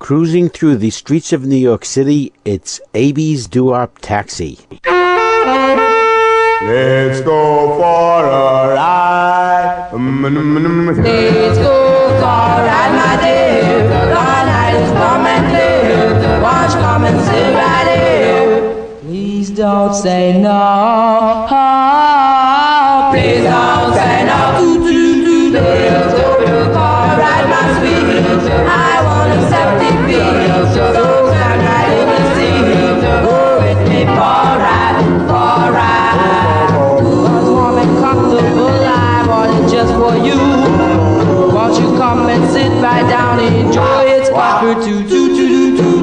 Cruising through the streets of New York City, it's Abie's DooWop Taxi. Let's go for a ride. Let's go for a ride, my dear. The night is warm and clear. Won't you come and sit right here? Please don't say no. Please don't say no. Let's go for a ride, my sweet. I won't accept defeat. So come right in the sea. Go with me for a ride, for a ride. Ooh, warm and comfortable, I want it just for you. Won't you come and sit right down and enjoy its comfort too.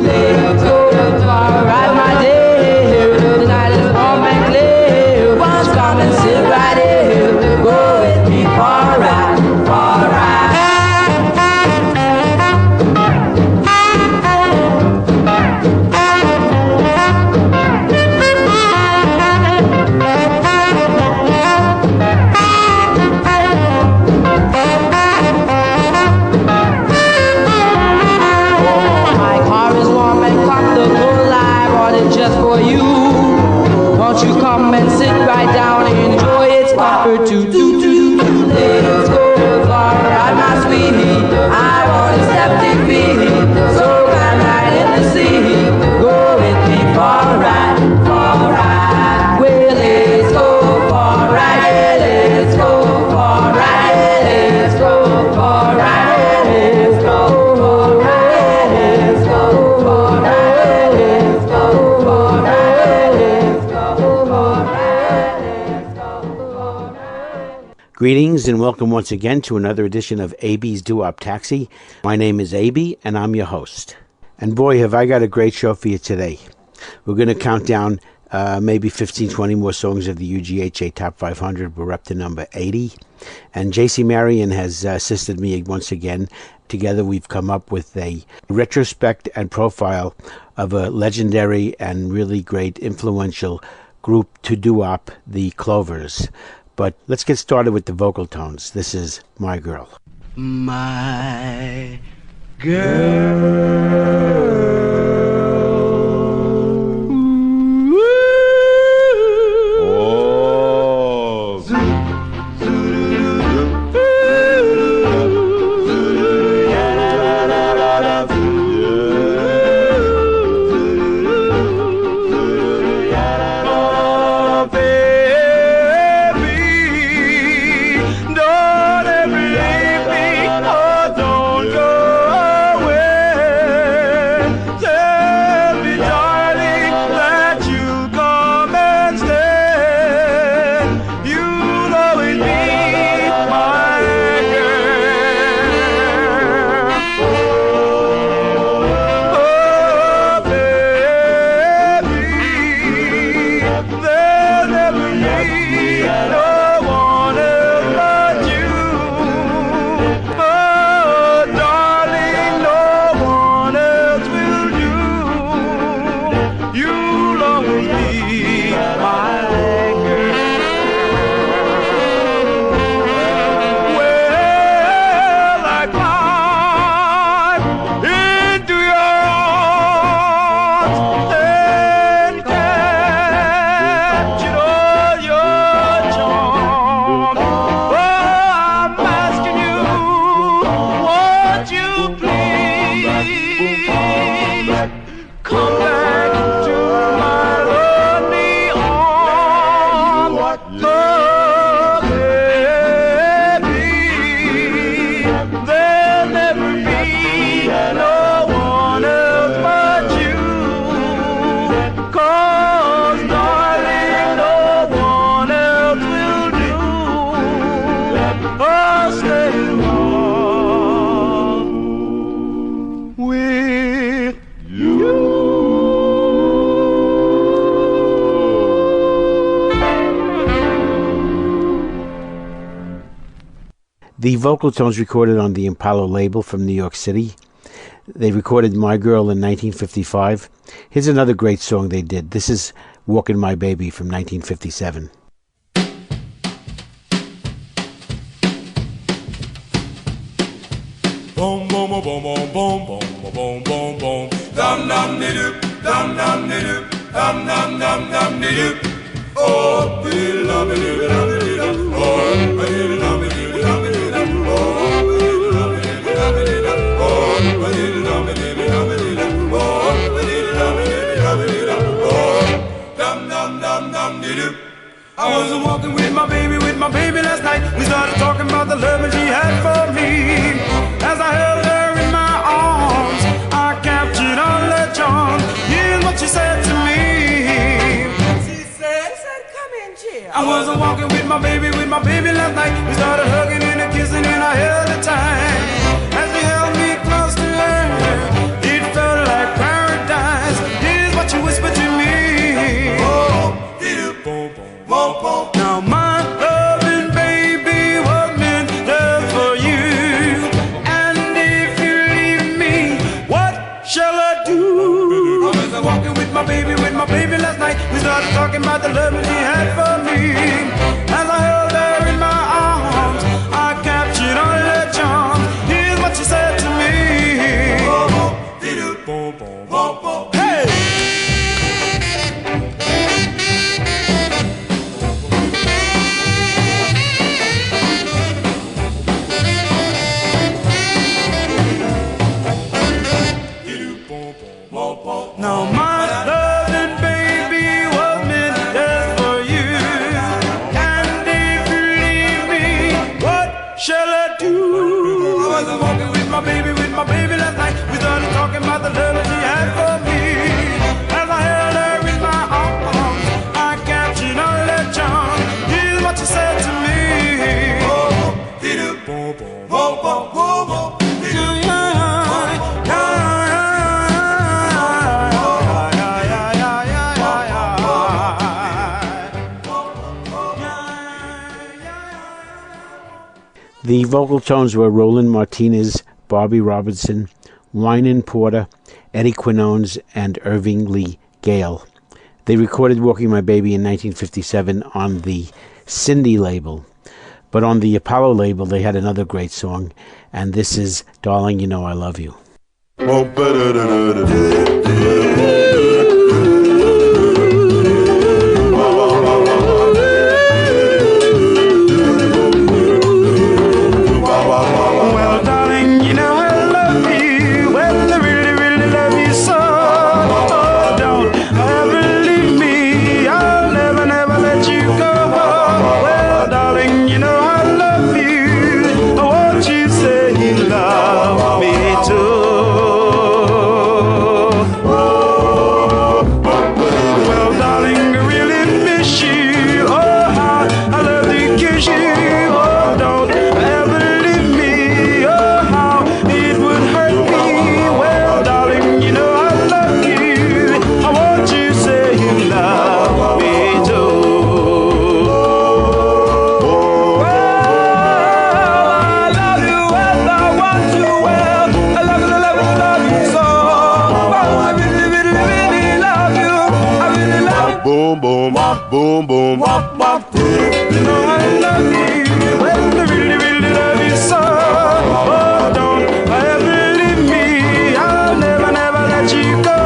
Let's go for a ride, my dear. The night is warm and clear. Won't you come and sit right here? Go with me for a ride, for a ride. Just for you, won't you come and sit right down and enjoy its comfort too. Let's go for a ride, my sweetie. I won't accept defeat. So come right in the sea. Go with me for a ride, for a ride. Well, let's go for a ride. Let's go for a ride. Let's go for a ride. Let's go for a ride. Let's go for a ride. Let's go. Greetings and welcome once again to another edition of Abie's DooWop Taxi. My name is Abie and I'm your host. And boy, have I got a great show for you today. We're going to count down maybe 15, 20 more songs of the UGHA Top 500. We're up to number 80. And JC Marion has assisted me once again. Together we've come up with a retrospect and profile of a legendary and really great influential group to doo-wop, the Clovers. But let's get started with the vocal tones. This is My Girl. My girl. The vocal tones recorded on the Impalo label from New York City. They recorded My Girl in 1955. Here's another great song they did. This is Walkin' My Baby from 1957. Boom boom boom boom boom boom boom boom boom boom, dum dum de doo, dum dum de doo, dum dum dum dum de doo. Oh, diddle dum de doo, dum de doo, oh, diddle dum de doo, dum de doo, oh, diddle dum de doo, dum de doo, oh, diddle dum de doo, dum de doo, oh, diddle dum de doo, dum de doo, oh, dum dum dum dum de doo. I was walking with my baby last night. We started talking about the love that she had for me. As I held her in my arms, I captured all her charms. Here's what she said to me. She said, come in, chill. I was walking with my baby last night. We started hugging and kissing and I held her tight. As she held me close to her, it felt like paradise. Here's what she whispered to me. Oh, boom, boom. Now my loving baby was meant just for you. And if you leave me, what shall I do? I was walking with my baby last night. We started talking about the love that she had for me. As I held her in my arms, I captured all her charms. Here's what she said to me. Hey! Now my loving baby was meant just for you. And if you leave me, what shall I do? I was walking with my baby last night. We started talking about the love that she had for me. As I held her in my arms, I captured all her charms. Here's what she said to me. The vocal tones were Roland Martinez, Bobby Robinson, Wynan Porter, Eddie Quinones, and Irving Lee Gale. They recorded Walking My Baby in 1957 on the Cindy label. But on the Apollo label, they had another great song, and this is Darling, You Know I Love You. Well, darling, you know I love you. Well, I really, really love you so. Oh, don't ever leave me. I'll never, never let you go. Well, darling, you know I love you. Won't you say you love me too? Well, darling, I really miss you. Oh, how I love to kiss you. Oh, don't ever leave me. Oh, how it would hurt me. Well, darling, you know I love you. I want you to say you love me too. Well, I love you and I want you well. I love you, love you, love you so. Oh, I really, really, really love you. I really love you. Boom, boom, boom, boom. Wop, wop, you know I love you. Well, I really, really love you so. Oh, don't ever leave me. I'll never, never let you go.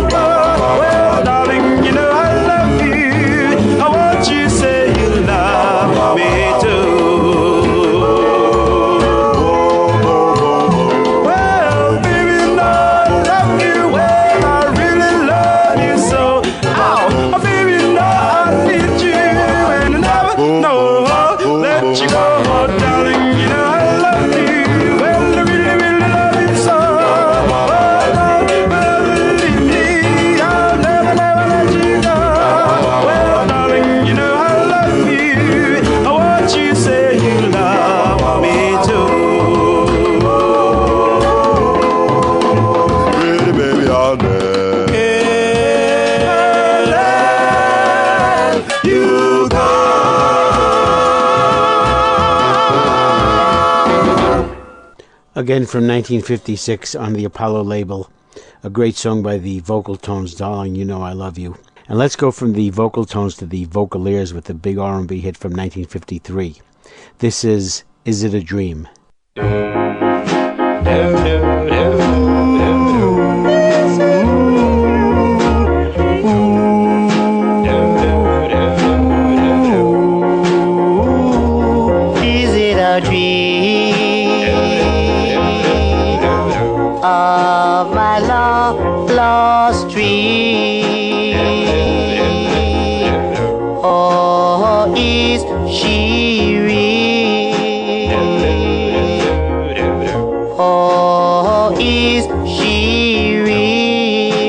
Well, darling, you know I love you. I want you to say you love me too. Well, baby, you know I love you. Well, I really love you so. Ow, baby, you know I need you. And I never know let you go, darling. You know I love you. Well, I really, really love you so. Oh, don't ever leave me. I'll never, never let you go. Well, darling, you know I love you. I want you to say you love me too. Pretty baby, I'll never Let you go. Again from 1956 on the Apollo label, a great song by the Vocal Tones, Darling, You Know I Love You. And let's go from the Vocal Tones to the Vocaleers with the big R&B hit from 1953. This is It a Dream? a lost dream? Or is she real? Or is she real?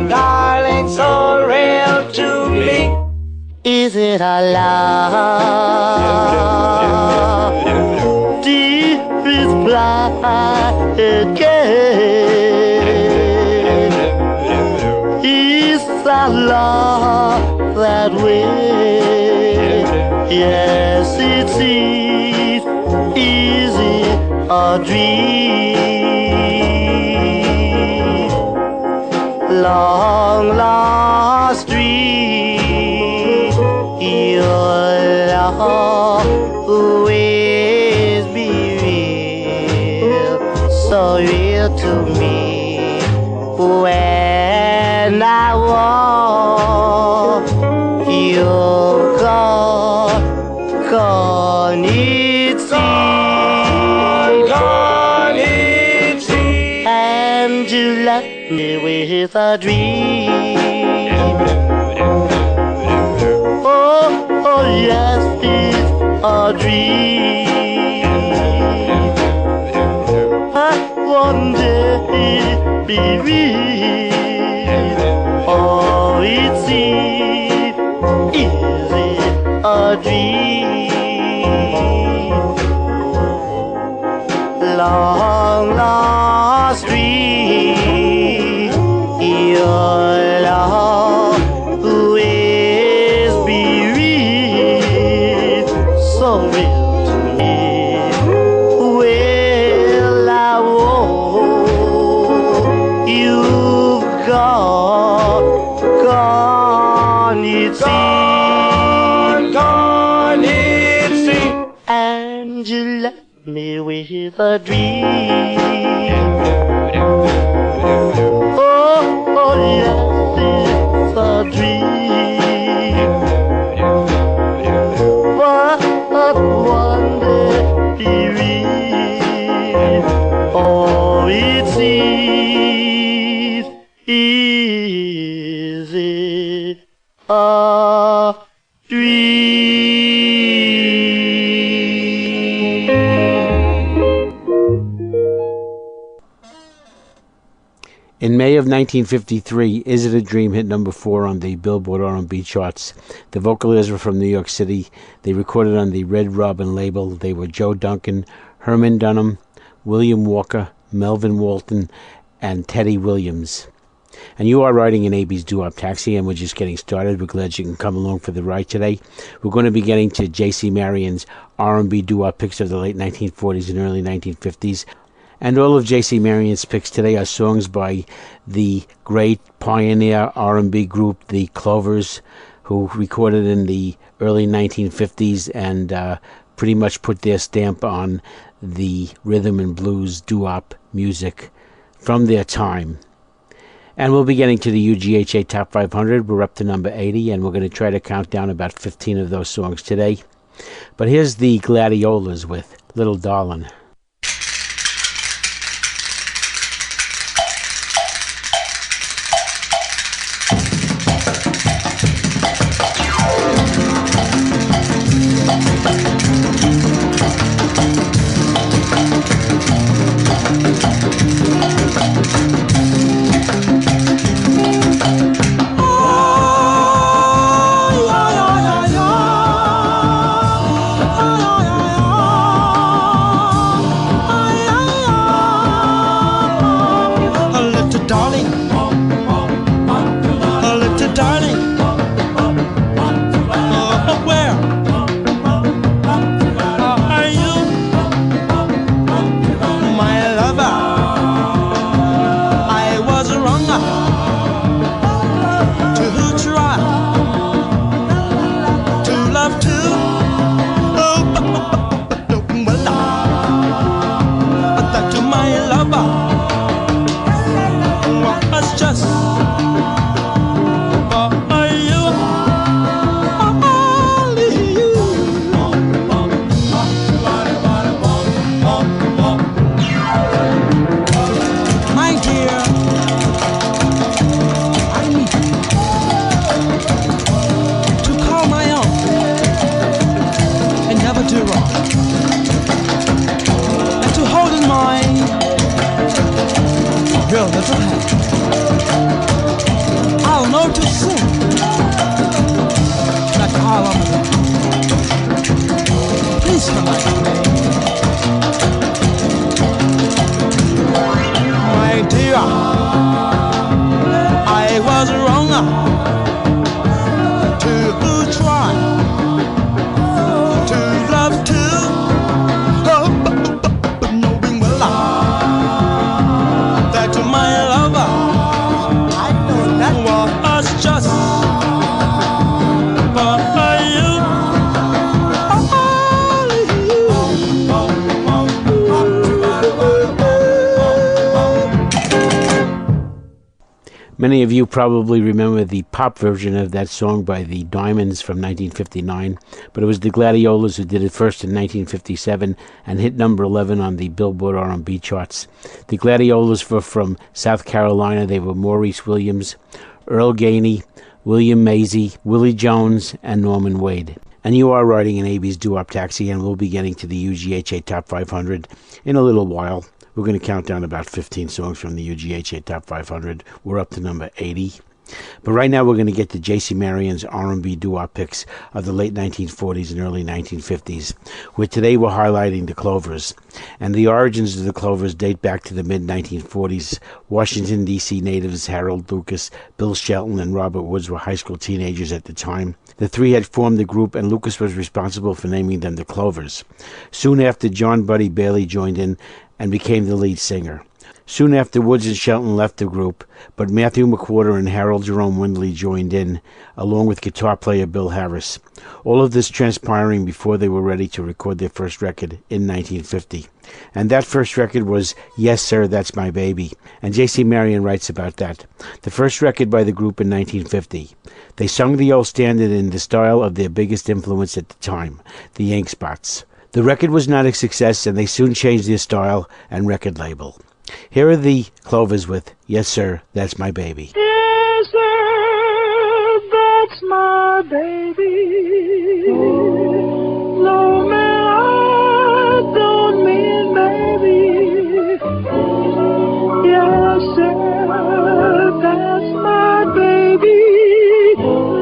Darling, so real to me. Is it a love? Deep is blind again. Is a love that way? Yes, it seems easy a dream. Long lost dream. Your love always be real, so real to me. When I walk, you're gone, it seems, and you left me with a dream. Oh, yes, it's a dream. But one day be real. Oh, it seems, is it a dream? Long lost dream. Your love will be real, so real to me. Well, I won't. You've gone, it seems, and you left me with a dream. Oh, yes, it's a dream. But one day be real. Oh, it seems, is it a dream? In May of 1953, Is It a Dream hit number 4 on the Billboard R&B charts. The vocalists were from New York City. They recorded on the Red Robin label. They were Joe Duncan, Herman Dunham, William Walker, Melvin Walton, and Teddy Williams. And you are riding in Abie's DooWop Taxi, and we're just getting started. We're glad you can come along for the ride today. We're going to be getting to J.C. Marion's R&B doo-wop picks of the late 1940s and early 1950s. And all of J.C. Marion's picks today are songs by the great pioneer R&B group, the Clovers, who recorded in the early 1950s and pretty much put their stamp on the rhythm and blues doo-wop music from their time. And we'll be getting to the UGHA Top 500. We're up to number 80, and we're going to try to count down about 15 of those songs today. But here's the Gladiolas with Little Darlin'. a little help. I'll know to sing. That's all I'm doing. Please come back to me. My dear, I was wrong to try to love too. Oh, but knowing well that my lover, I know that was just for you. Many of you probably remember the pop version of that song by the Diamonds from 1959, but it was the Gladiolas who did it first in 1957 and hit number 11 on the Billboard R&B charts. The Gladiolas were from South Carolina. They were Maurice Williams, Earl Gainey, William Mazie, Willie Jones, and Norman Wade. And you are riding in Abie's Doo-Wop Taxi, and we'll be getting to the UGHA Top 500 in a little while. We're going to count down about 15 songs from the UGHA Top 500. We're up to number 80. But right now we're going to get to J.C. Marion's R&B doo-wop picks of the late 1940s and early 1950s, where today we're highlighting the Clovers. And the origins of the Clovers date back to the mid-1940s. Washington, D.C. natives Harold Lucas, Bill Shelton, and Robert Woods were high school teenagers at the time. The three had formed the group, and Lucas was responsible for naming them the Clovers. Soon after, John Buddy Bailey joined in and became the lead singer. Soon after, Woods and Shelton left the group, but Matthew McWhorter and Harold Jerome Windley joined in, along with guitar player Bill Harris. All of this transpiring before they were ready to record their first record in 1950. And that first record was Yes Sir, That's My Baby. And J.C. Marion writes about that. The first record by the group in 1950. They sung the old standard in the style of their biggest influence at the time, the Ink Spots. The record was not a success, and they soon changed their style and record label. Here are the Clovers with Yes Sir, That's My Baby. Yes, sir, that's my baby. No, man, I don't mean baby. Yes, sir, that's my baby.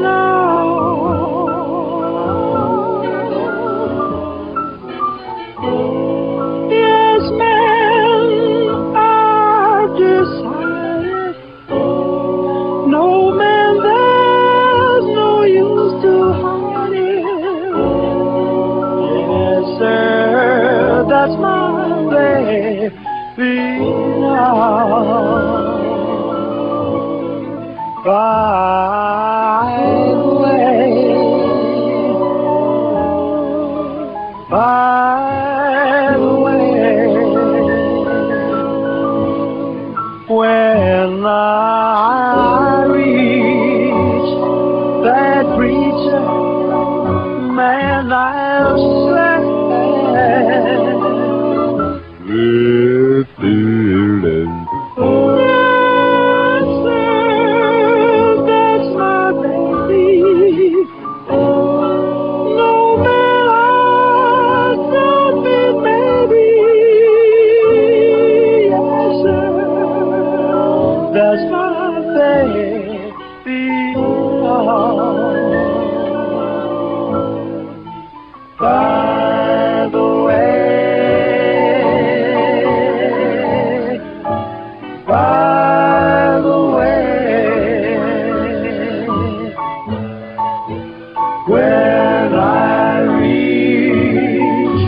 No. Yes, man, I've decided. No, man, there's no use to hide it. Yes, sir, that's my baby now. By the way, when I reach that preacher man, I'll say, With feeling. yes, sir, that's my baby. No, man, I don't mean baby. Yes, sir, that's my baby. By the way, by the way, when I reach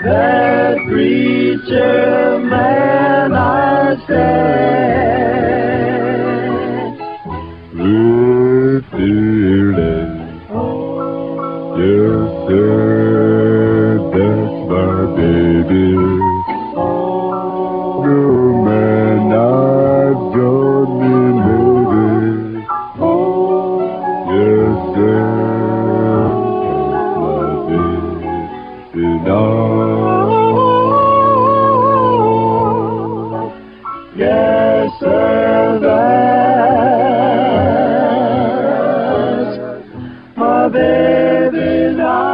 that preacher man, I say, With feeling. Yes, sir, that's my baby. No, man, I don't mean baby. Yes, sir, that's my baby now. yes, sir, that's my baby now.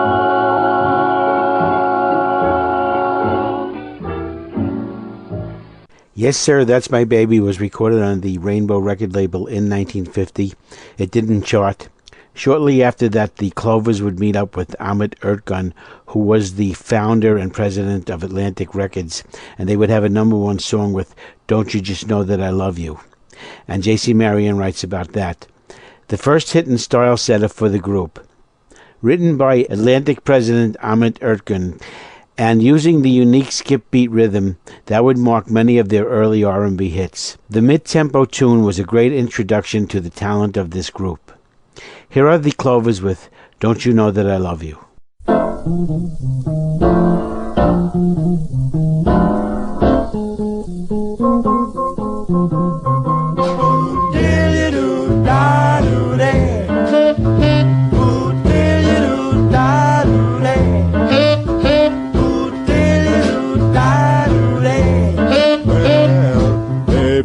Yes, Sir, That's My Baby was recorded on the Rainbow record label in 1950. It didn't chart. Shortly after that, the Clovers would meet up with Ahmet Ertegun, who was the founder and president of Atlantic Records, and they would have a #1 song with Don't You Just Know That I Love You. And J.C. Marion writes about that. The first hit and style setter for the group. Written by Atlantic president Ahmet Ertegun, and using the unique skip beat rhythm that would mark many of their early R&B hits. The mid-tempo tune was a great introduction to the talent of this group. Here are the Clovers with Don't You Know That I Love You.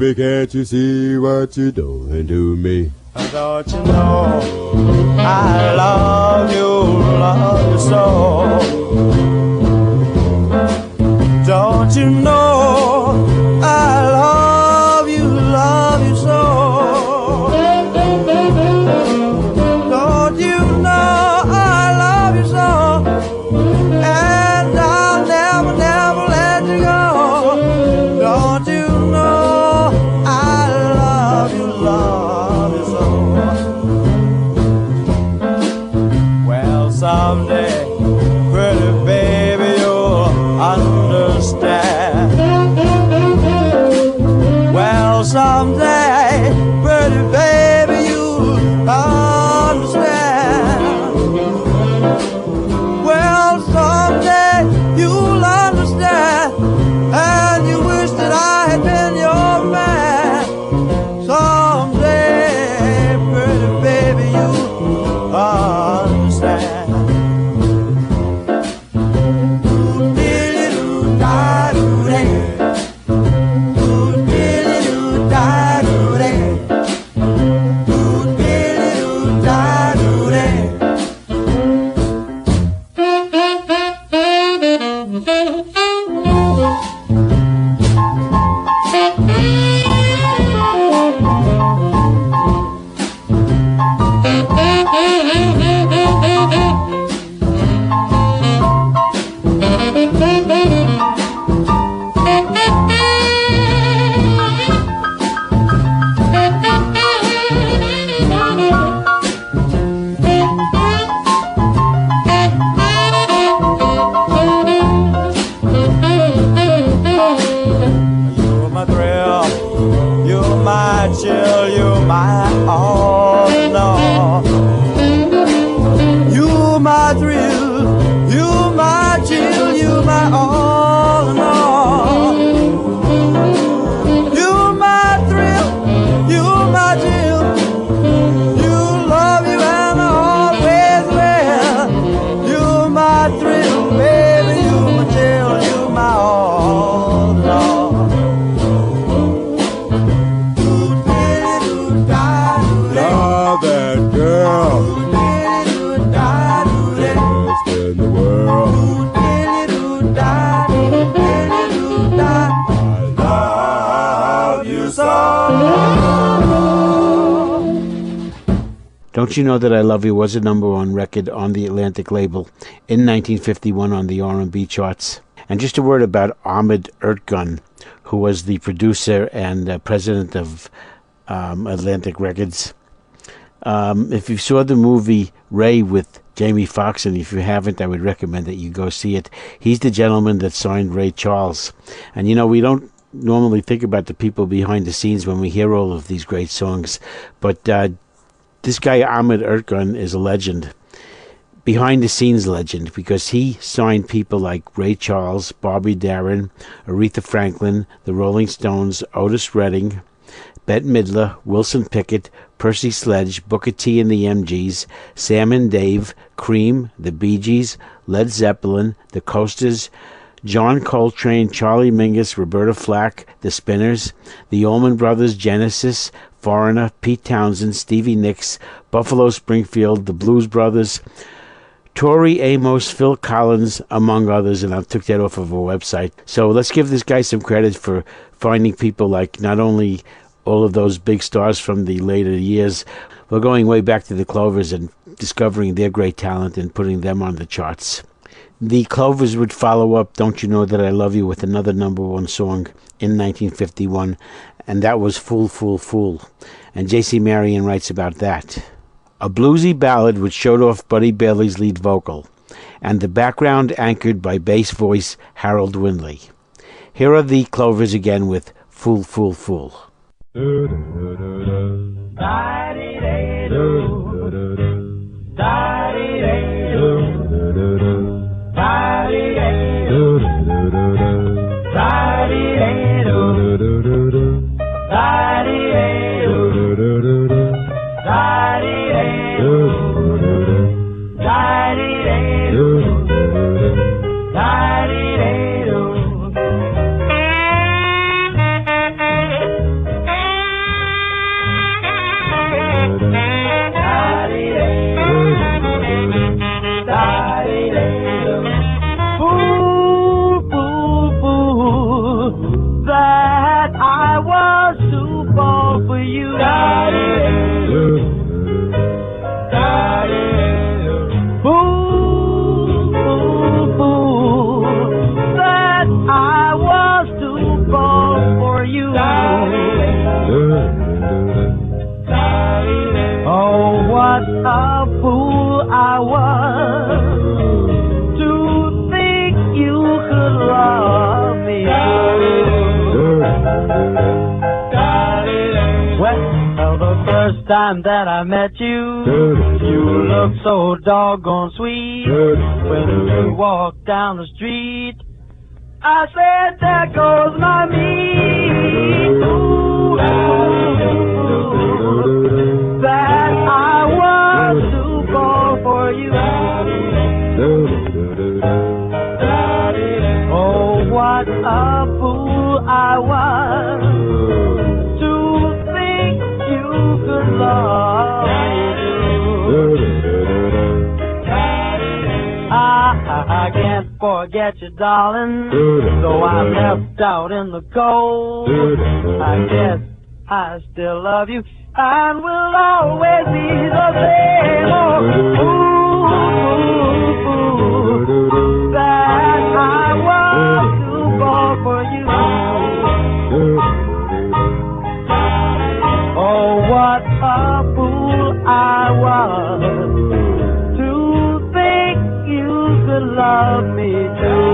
Baby, can't you see what you're doing to me? Don't you know I love you so? Don't you know I love you so? Don't you know I love you so? And I'll never, never let you go. Don't you know I love you so? Well, someday, pretty baby, you'll understand. Well, someday, pretty baby, you'll understand. Well, someday, you'll understand. And you wish that I had been your man. Someday, pretty baby, you'll understand. Don't You Know That I Love You was a #1 record on the Atlantic label in 1951 on the R&B charts. And just a word about Ahmet Ertegun, who was the producer and president of Atlantic Records. If you saw the movie Ray with Jamie Foxx, and if you haven't, I would recommend that you go see it. He's the gentleman that signed Ray Charles. And you know, we don't normally think about the people behind the scenes when we hear all of these great songs, but this guy Ahmet Ertegun is a legend, behind the scenes legend, because he signed people like Ray Charles, Bobby Darin, Aretha Franklin, the Rolling Stones, Otis Redding, Bette Midler, Wilson Pickett, Percy Sledge, Booker T and the MGs, Sam and Dave, Cream, the Bee Gees, Led Zeppelin, the Coasters, John Coltrane, Charlie Mingus, Roberta Flack, the Spinners, the Allman Brothers, Genesis, Foreigner, Pete Townsend, Stevie Nicks, Buffalo Springfield, the Blues Brothers, Tori Amos, Phil Collins, among others, and I took that off of our website. So let's give this guy some credit for finding people like not only all of those big stars from the later years, but going way back to the Clovers and discovering their great talent and putting them on the charts. The Clovers would follow up Don't You Know That I Love You with another #1 song in 1951, and that was Fool, Fool, Fool. And J.C. Marion writes about that. A bluesy ballad which showed off Buddy Bailey's lead vocal, and the background anchored by bass voice Harold Windley. Here are the Clovers again with Fool, Fool, Fool. Time that I met you, you looked so doggone sweet. When you walked down the street, I said, there goes my meat. Ooh, that I was too born for you. Oh, what a fool I was to think you could love me. I can't forget you, darling, though I'm left out in the cold. I guess I still love you and will always be the same. Oh, that I was too born for you. Oh, what a fool I was to think you could love me too.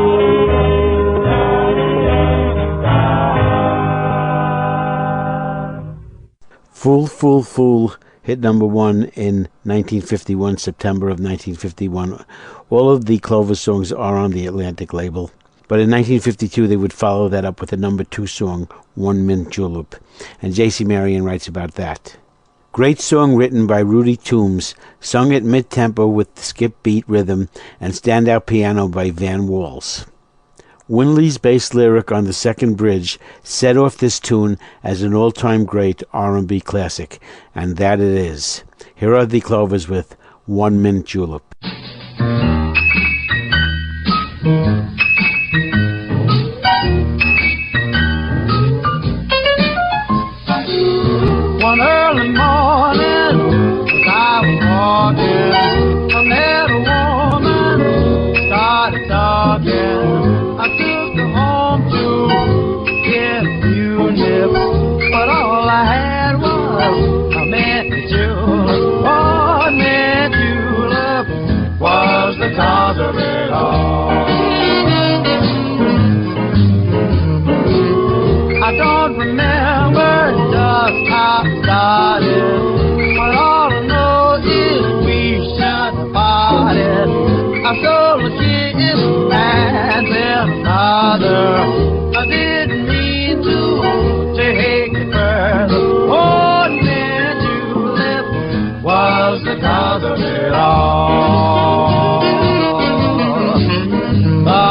Fool, Fool, Fool hit #1 in 1951, September of 1951. All of the Clover songs are on the Atlantic label. But in 1952, they would follow that up with a #2 song, One Mint Julep. And J.C. Marion writes about that. Great song written by Rudy Toombs, sung at mid-tempo with skip beat rhythm and standout piano by Van Walls. Windley's bass lyric on the second bridge set off this tune as an all-time great R&B classic, and that it is. Here are the Clovers with One Mint Julep. One early morning, as I was walking, I met a woman, started talking. I took her home to get a few nips, but all I had was a mint julep. One mint julep was the cause of it all. I don't remember just how it started, but all I know is we shut the party. I stole a kiss and then another. I didn't mean to take it further. One mint julep was the cause of it all. The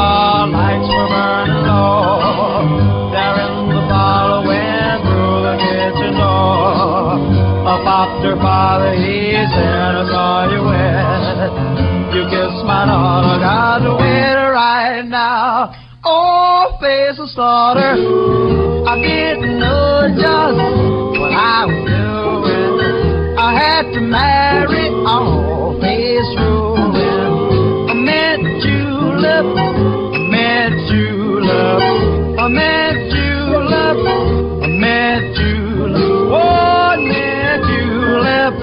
lights were burning low there in the parlor, went through the kitchen door. Up after father, he said, I saw you wet. You kissed my daughter, got to wait right now. Oh, face of slaughter, I didn't know just what I was doing. I had to marry off his ruin. I met julep, I met julep, I met julep, I met julep. Oh, I met julep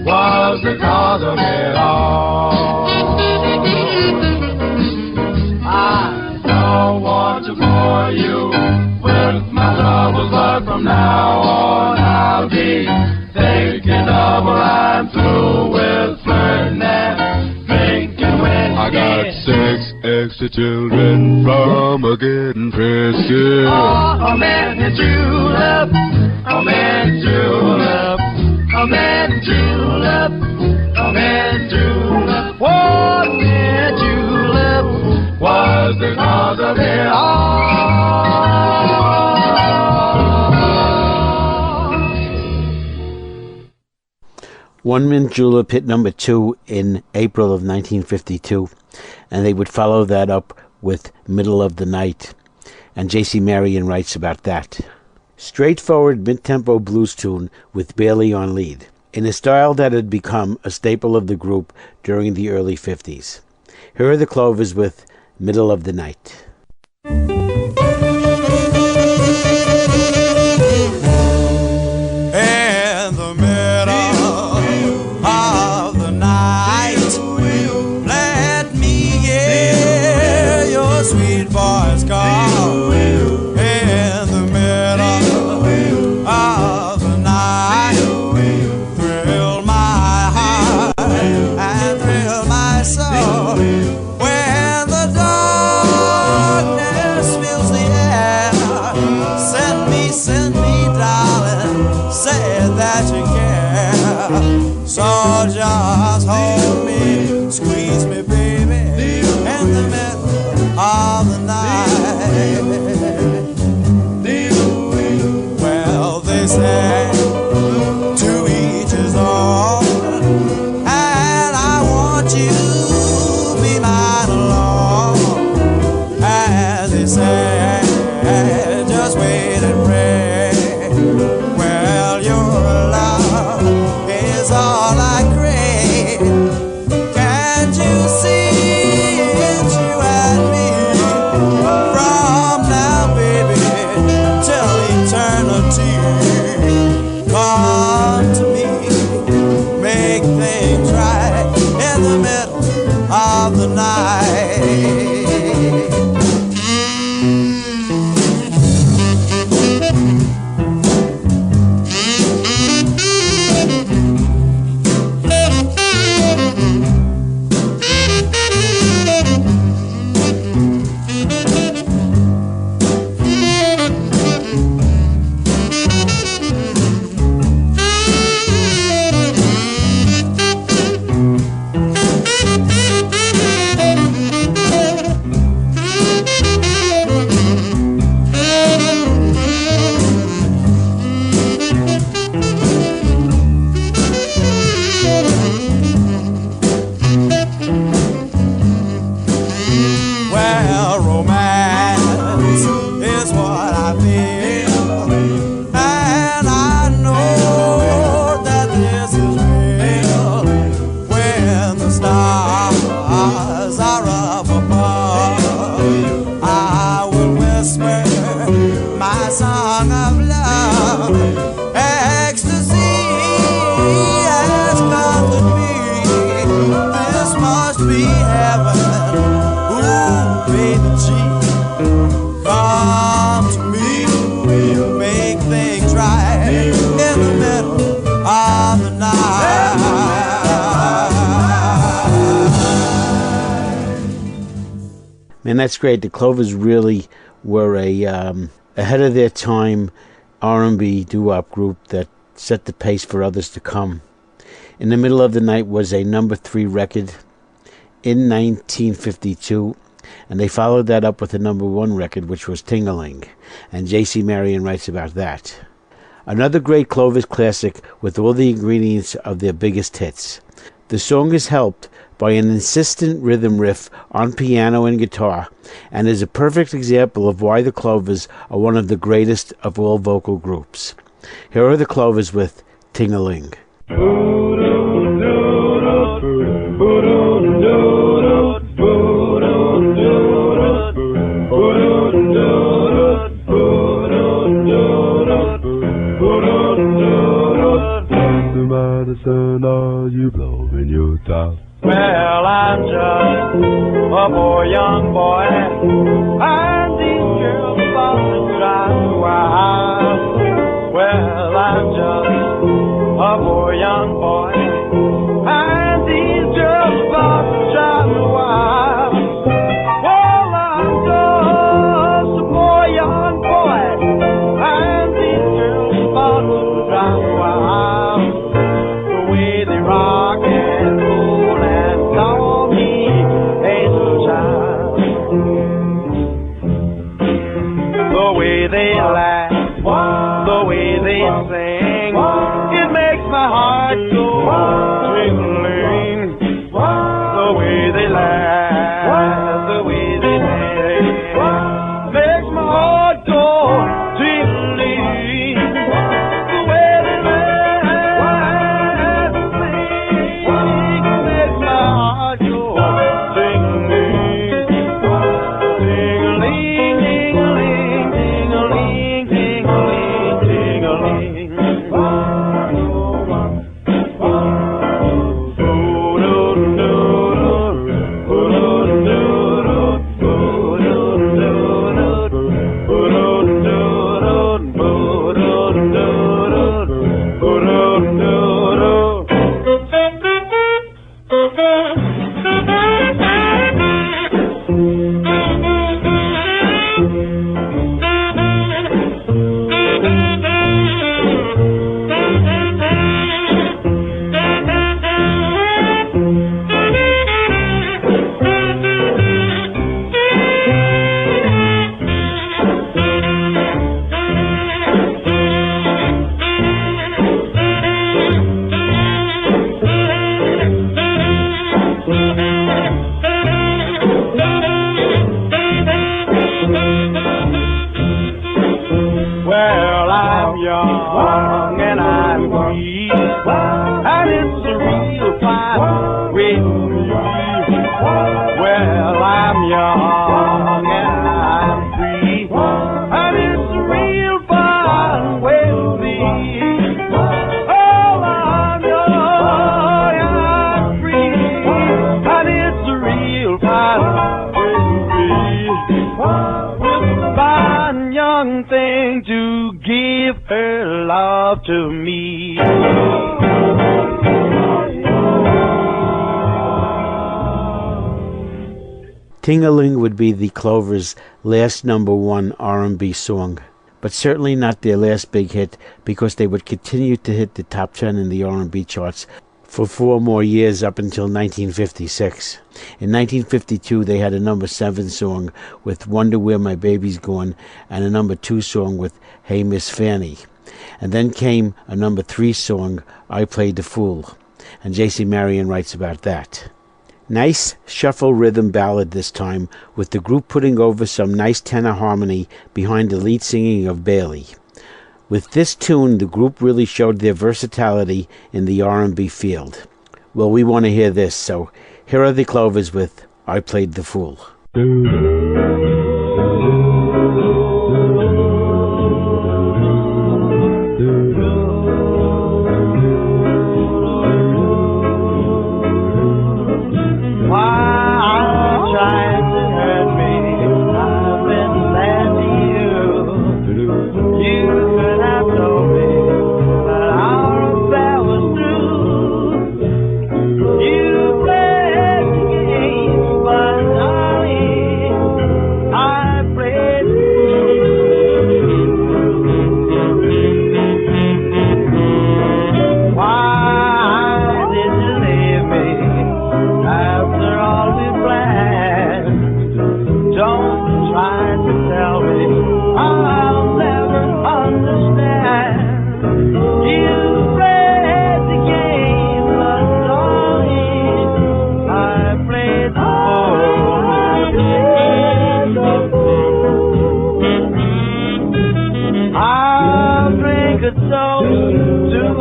was the cause of it all. I don't want to bore you with my troubles, but from now on I'll be taking double. I'm through with flirting and drinking with I got 6 extra children from a getting frisky. Oh, I met julep, I met julep, I met julep, I met julep. Oh, I met julep was the cause of it all. One Mint Julep hit number 2 in April of 1952, and they would follow that up with Middle of the Night, and J.C. Marion writes about that. Straightforward mid-tempo blues tune with Bailey on lead, in a style that had become a staple of the group during the early 50s. Here are the Clovers with Middle of the Night. In the middle of the night, let me hear your sweet voice call. In the middle of the night, thrill my heart and thrill my soul. When the darkness fills the air, send me, darling, say that you care. So just hold me, squeeze me, baby, in the middle of the night. Well, they say to each his own, and I want you to be mine alone. As they say, just wait and pray. Well, your love is all I crave. Can't you see it's you and me? From now, baby, till eternity. Come to me, make things right in the middle of the night. Well, romance is what I feel, and I know that this is real. When the stars are up above, I will whisper my song of love. Ecstasy has come with me. This must be heaven. Ooh, baby G, come to me, make things right in the middle of the night. Man, that's great. The Clovers really were a ahead of their time R&B doo-wop group that set the pace for others to come. In the Middle of the Night was a number 3 record in 1952, and they followed that up with a number 1 record, which was Ting-a-Ling, and J.C. Marion writes about that. Another great Clovers classic with all the ingredients of their biggest hits, The song is helped by an insistent rhythm riff on piano and guitar, and is a perfect example of why the Clovers are one of the greatest of all vocal groups. Here are the Clovers with Ting-a-Ling. Medicine are you blowing your top? Well, I'm just a poor young boy, and these girls about to drive wild. Well, I'm just a poor young boy, and these girls about to drive wild. Well, I'm just a poor young boy, and these girls about to drive wild. The way they rock and roll and call me angel child. The way they laugh, the way they sing, it makes my heart go twinkling. The way they laugh, the way they sing, makes my heart go twinkling. The way they laugh, sing, makes my heart go twinkling. Ting-a-ling, ting-a-ling, ting-a-ling, ting-a-ling, ting-a-ling. Well, I'm young and I'm free, and it's a real fine way to be. Well, I'm young and I'm free, and it's a real fine way to be. Oh, I'm young and I'm free, and it's a real fine way to be. With a fine young thing to give her love to me. Ting-a-Ling would be the Clovers' last #1 R&B song, but certainly not their last big hit, because they would continue to hit the top 10 in the R&B charts for 4 more years up until 1956. In 1952, they had a #7 song with Wonder Where My Baby's Gone, and a #2 song with Hey Miss Fanny. And then came a #3 song, I Played the Fool, and J.C. Marion writes about that. Nice shuffle rhythm ballad this time, with the group putting over some nice tenor harmony behind the lead singing of Bailey. With this tune, the group really showed their versatility in the R&B field. Well, we want to hear this, so here are the Clovers with I Played the Fool. I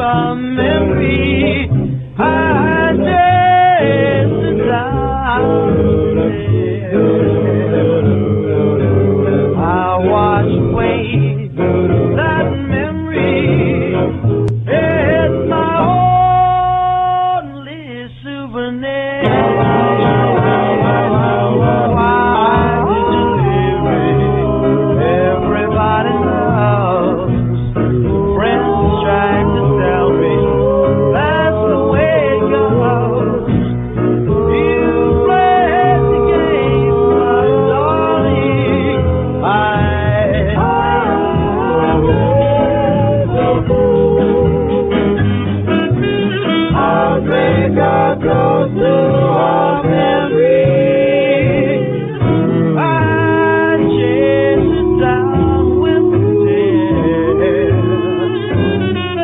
a memory. I chase it down. I wash away that memory. It's my only souvenir. Why did you leave me? Everybody knows. Friends tried to tell me that's the way it goes. You played the game, but darling, I think I'll go to a memory. I chase it down with tears.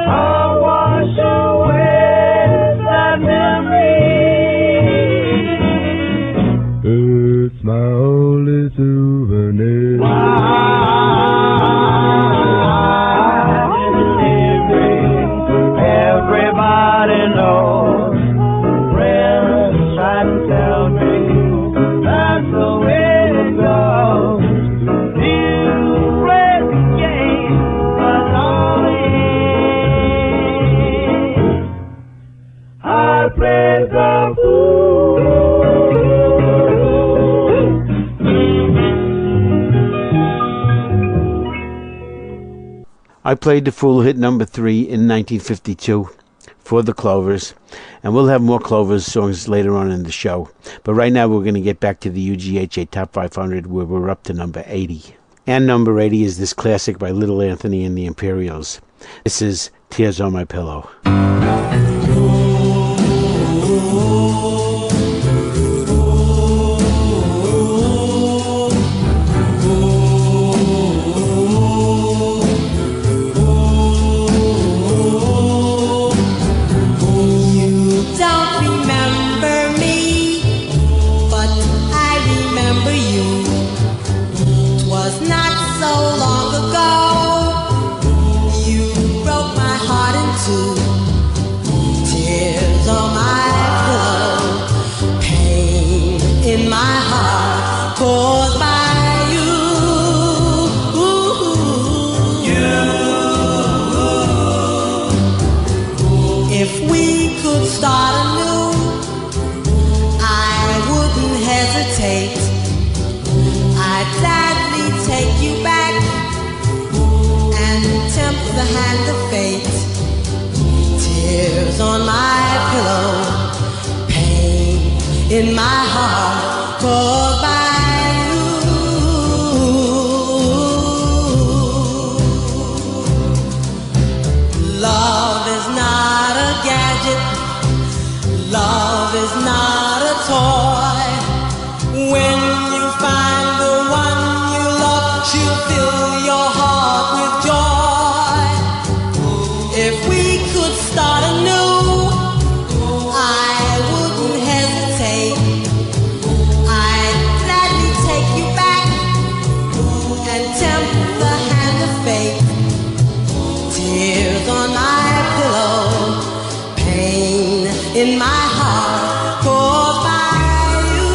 I'll wash away that memory. It's my only souvenir. Everybody knows. Friends try to tell me that's the way it goes. You play the game, but only I play the fool. I Played the Fool hit number 3 in 1952 for the Clovers, and we'll have more Clovers songs later on in the show. But right now we're going to get back to the UGHA Top 500, where we're up to number 80. And number 80 is this classic by Little Anthony and the Imperials. This is Tears on My Pillow. In my heart, caused by you. Love is not a gadget. Love is not a toy. When you find the one you love, she'll fill your heart with joy. If we could start anew, in my heart, caused by you.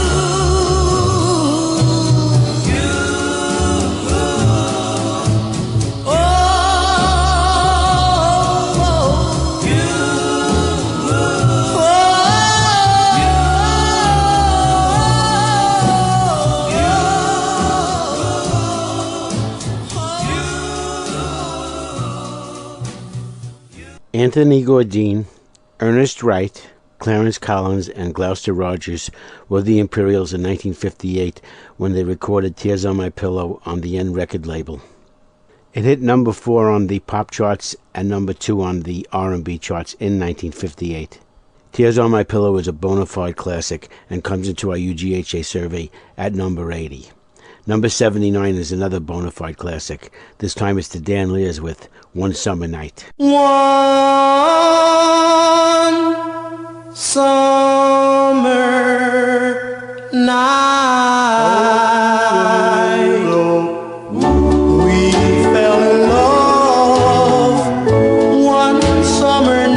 Oh, Anthony Bourdain, Ernest Wright, Clarence Collins, and Gloucester Rogers were the Imperials in 1958 when they recorded Tears on My Pillow on the N record label. It hit number 4 on the pop charts and number 2 on the R&B charts in 1958. Tears on My Pillow is a bona fide classic and comes into our UGHA survey at number 80. Number 79 is another bona fide classic. This time it's the Dan Lears with One Summer Night. One summer night, we fell in love. One summer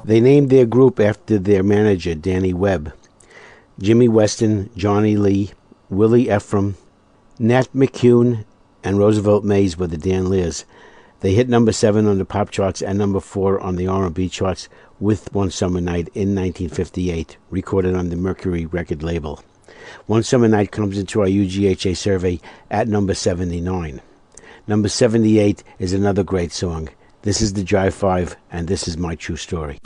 They named their group after their manager, Danny Webb. Jimmy Weston, Johnny Lee, Willie Ephraim, Nat McCune, and Roosevelt Mays were the Dan Lears. They hit number 7 on the pop charts and number 4 on the R&B charts with One Summer Night in 1958, recorded on the Mercury record label. One Summer Night comes into our UGHA survey at number 79. Number 78 is another great song. This is the Jive 5, and this is My True Story.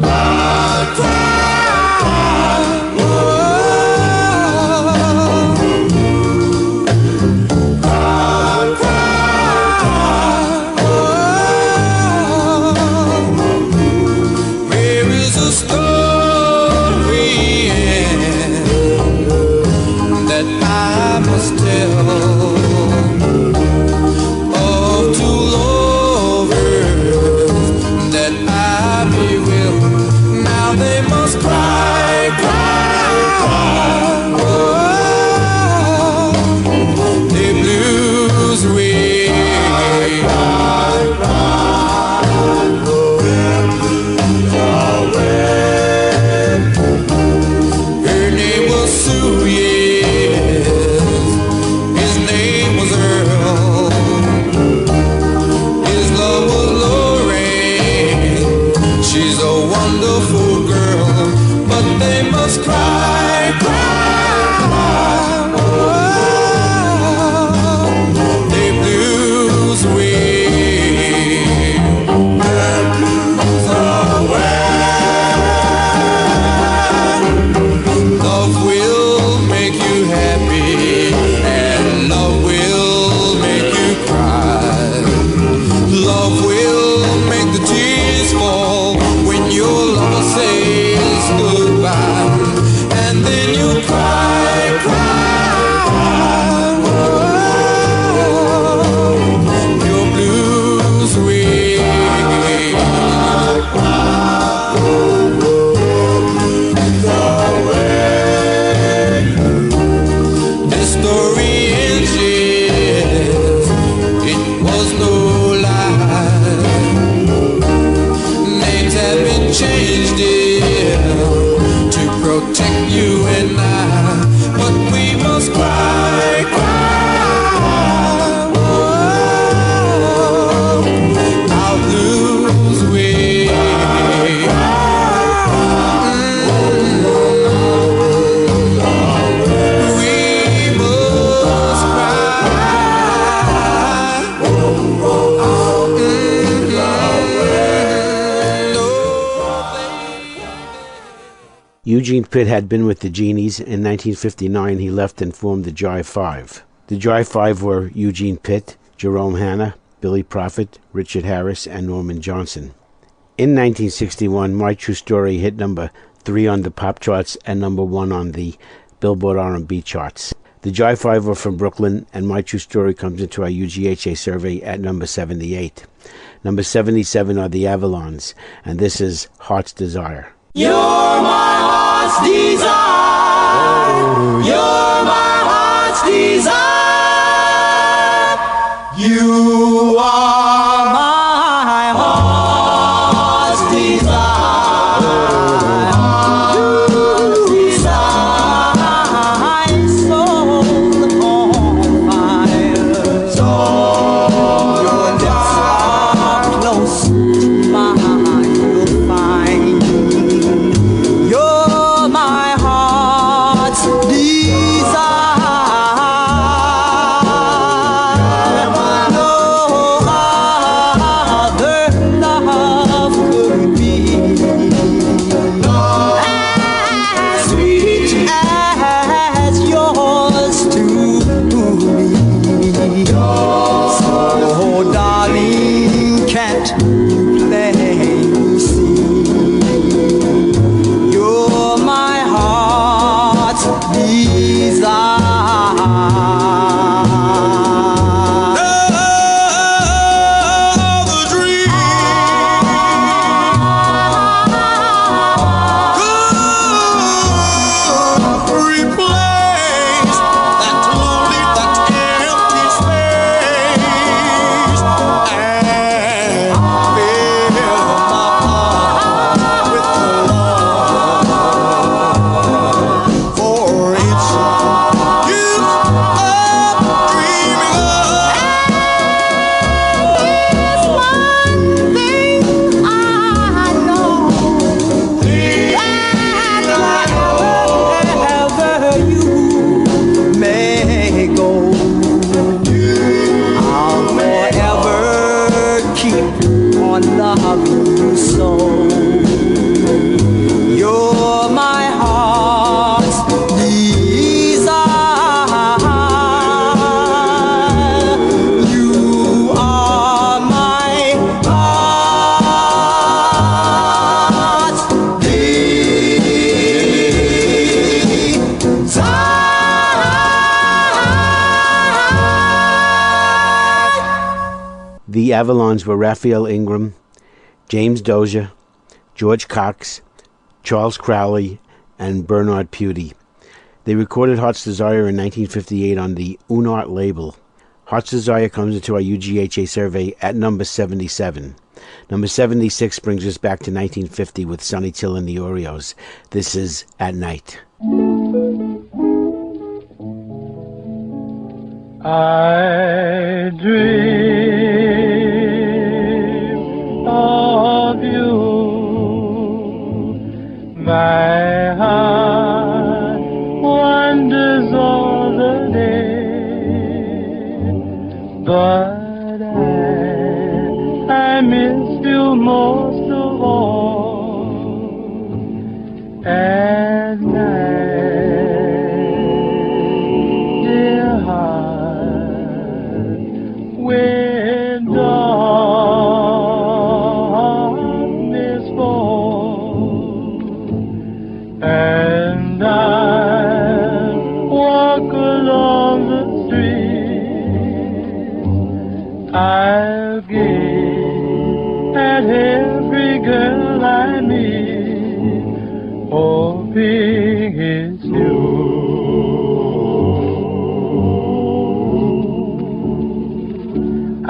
Eugene Pitt had been with the Genies. In 1959, he left and formed the Jive 5. The Jive 5 were Eugene Pitt, Jerome Hanna, Billy Prophet, Richard Harris, and Norman Johnson. In 1961, My True Story hit number 3 on the pop charts and number 1 on the Billboard R&B charts. The Jive 5 were from Brooklyn, and My True Story comes into our UGHA survey at number 78. Number 77 are the Avalons, and this is Heart's Desire. You're my heart's desire. You're my heart's desire. You are my heart's desire. Heart's desire. Soul on fire. Soul. Your lips are close to mine. You'll find. You're my heart's desire. go. I'll forever keep on loving you so. You're my heart's desire. You are my heart's desire. The Avalons were Raphael Ingram, James Dozier, George Cox, Charles Crowley, and Bernard Putty. They recorded Heart's Desire in 1958 on the Unart label. Heart's Desire comes into our UGHA survey at number 77. Number 76 brings us back to 1950 with Sonny Till and the Oreos. This is At Night. I dream of you, my heart wanders all the day, but I miss you most of all at night, dear heart, when darkness falls and I walk along the street, I'll gaze at every girl I meet, hoping it's you.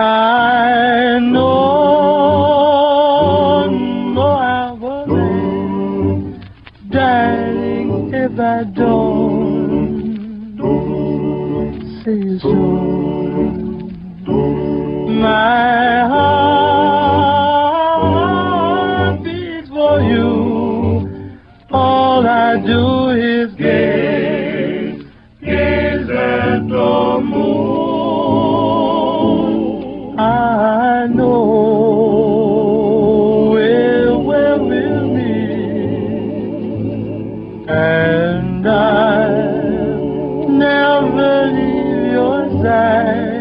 I know I was late, darling, if I don't say so. My heart beats for you. All I do is gaze at the moon. I know where we'll meet, and I'll never leave your side.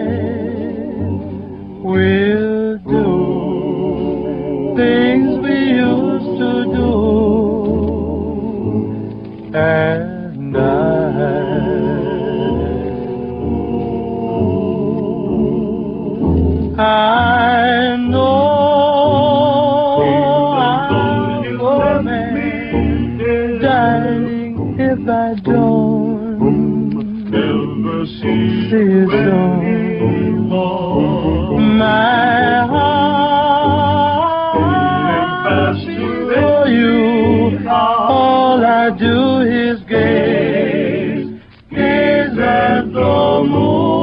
We'll do things we used to do, and I know I'm your man, darling, if I don't see it so. My heart beats for you. All I do is gaze at the moon.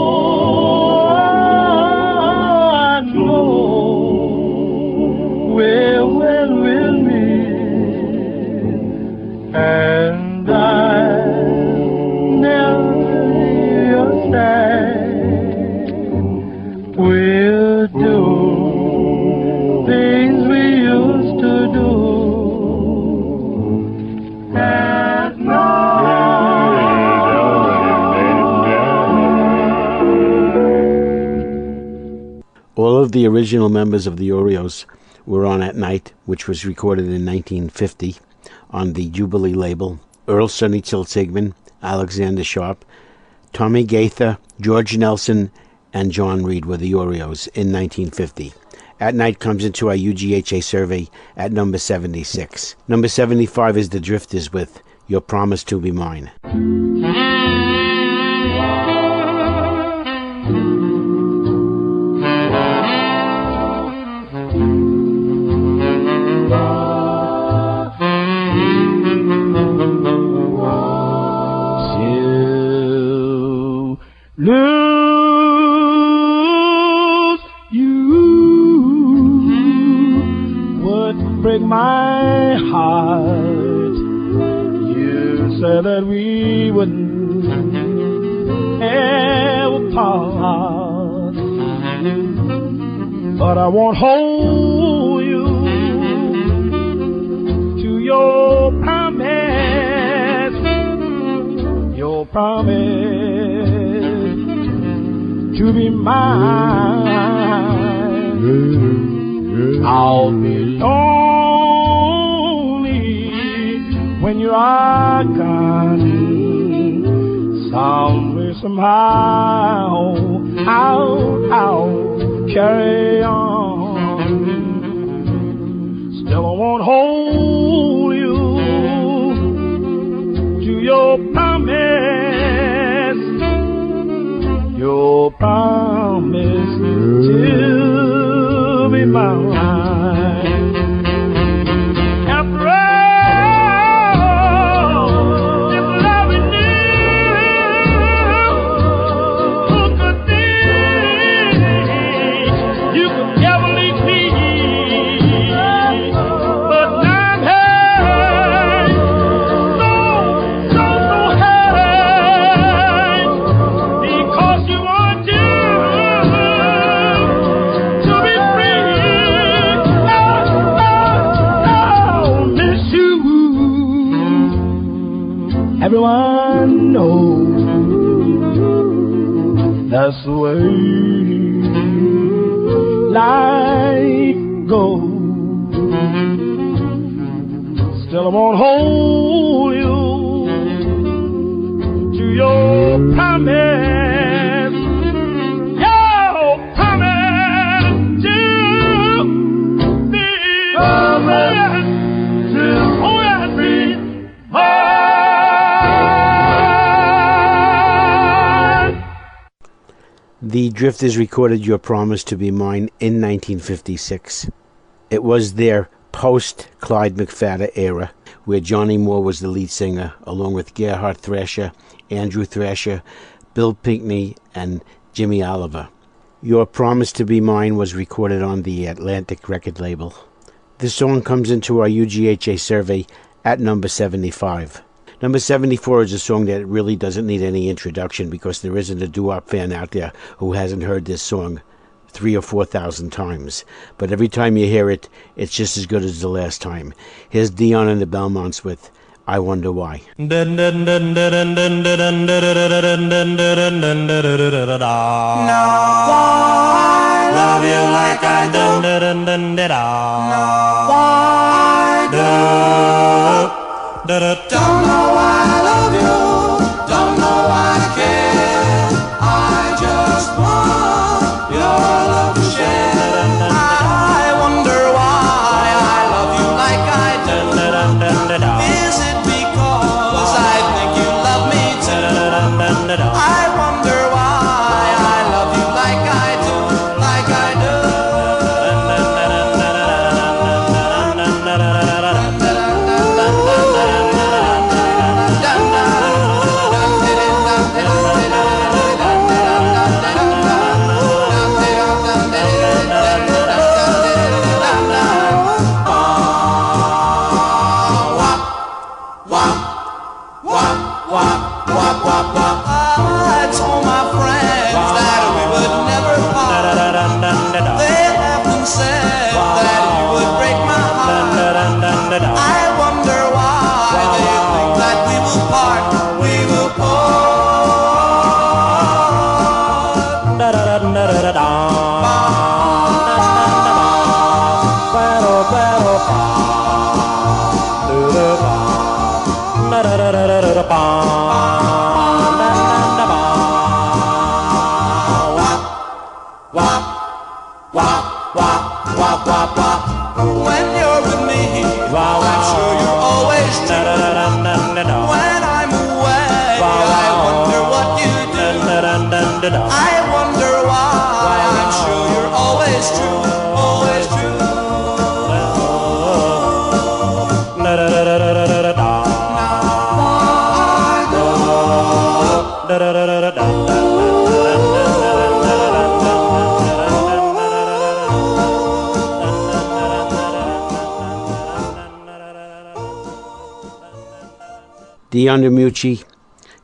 I know where we'll meet, and I'll never leave your side. We'll do things we used to do at night. All of the original members of the Oreos were on At Night, which was recorded in 1950 on the Jubilee label. Earl Sonny Till Sigmund, Alexander Sharp, Tommy Gaither, George Nelson, and John Reed were the Oreos in 1950. At Night comes into our UGHA survey at number 76. Number 75 is The Drifters with Your Promise to Be Mine. Lose you would break my heart. You said that we wouldn't but I won't hold you to your promise, to be mine. I'll be lonely when you are gone. Somehow, I'll carry on. Still I won't hold you to your promise to be mine. After all, if loving you could never leave me. But now I'm hurt, so hurt, because you want to be free. Oh, miss you. Everyone knows that's the way life goes. Still I won't hold you to your promise, to be mine. The Drifters recorded Your Promise to Be Mine in 1956. It was their post-Clyde McPhatter era, where Johnny Moore was the lead singer, along with Gerhard Thrasher, Andrew Thrasher, Bill Pinkney, and Jimmy Oliver. Your Promise to Be Mine was recorded on the Atlantic record label. This song comes into our UGHA survey at number 75. Number 74 is a song that really doesn't need any introduction because there isn't a doo-wop fan out there who hasn't heard this song 3,000 or 4,000 times. But every time you hear it, it's just as good as the last time. Here's Dion and the Belmonts with I Wonder Why. Now I love you like I do. Now I do. Don't know why I love you, don't know why I care. I just want your love to share. I wonder why I love you like I do. Is it because I think you love me too? I wonder why I love you like I do, like I do. I told my friends that we would never part. They often said that you would break my heart. I wonder why they think that we will part. We will When you're with me, I'm sure you're always true. When I'm away, I wonder what you do. I wonder why, I'm sure you're always true, always true. Dion DiMucci,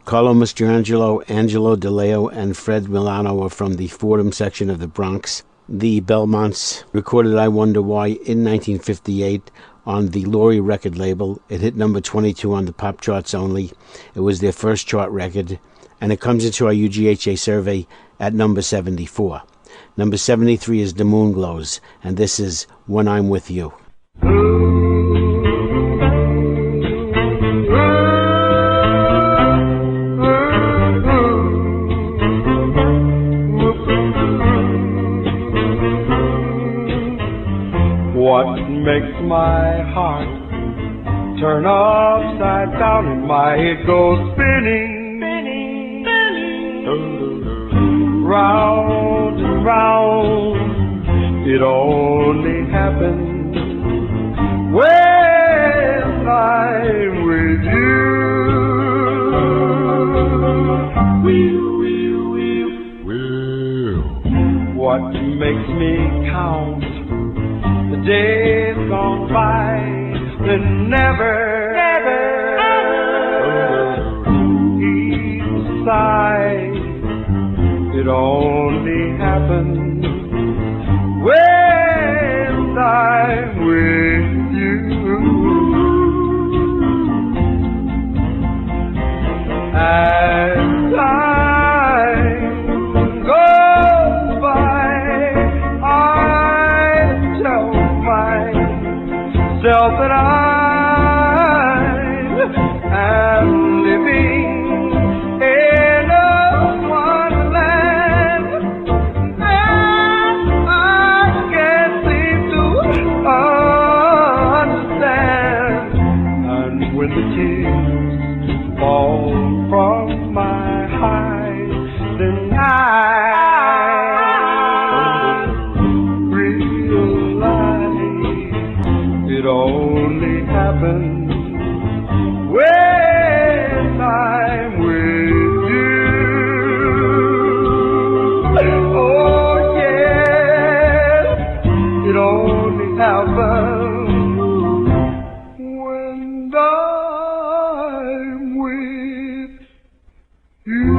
Carlo Mastrangelo, Angelo DeLeo, and Fred Milano are from the Fordham section of the Bronx. The Belmonts recorded I Wonder Why in 1958 on the Laurie record label. It hit number 22 on the pop charts only. It was their first chart record, and it comes into our UGHA survey at number 74. Number 73 is The Moonglows, and this is When I'm With You. What makes my heart turn upside down and my head goes spinning, spinning, spinning, round and round? It only happens when I'm with you. What makes me count the days gone by and never each sigh? It only happens when I'm with you. As time goes by, I tell myself that I am living in a wonderland that I can't seem to understand. And when the tears fall from my eyes, then I it only happens when I'm with you. Oh yes, it only happens when I'm with you.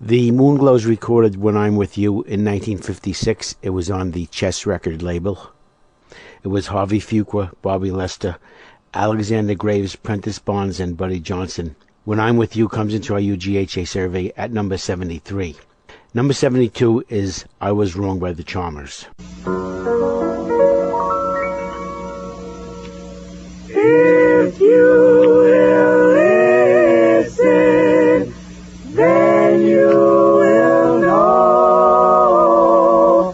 The Moonglows recorded When I'm With You in 1956. It was on the Chess record label. It was Harvey Fuqua, Bobby Lester, Alexander Graves, Prentice Barnes, and Buddy Johnson. When I'm With You comes into our UGHA survey at number 73. Number 72 is I Was Wrong by the Charmers. If you will listen, then you will know.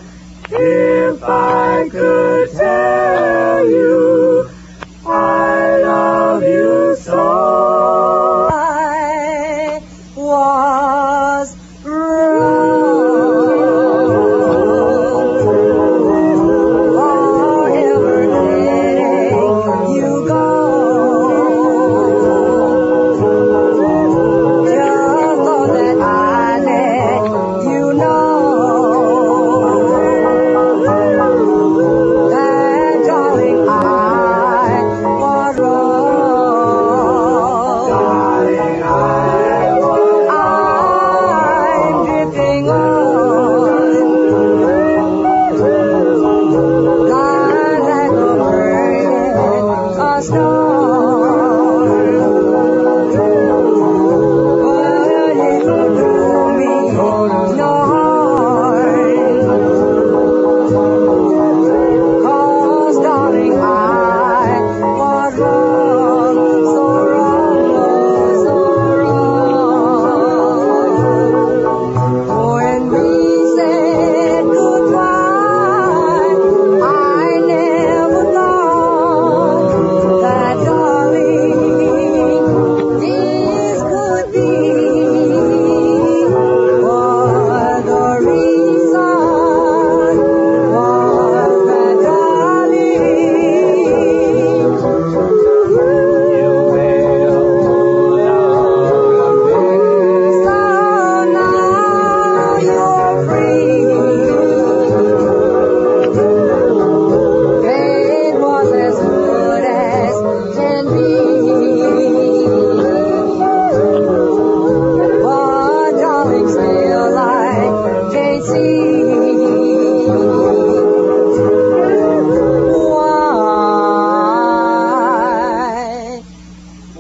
If I could tell you I love you so, I was wrong. Forever letting you go.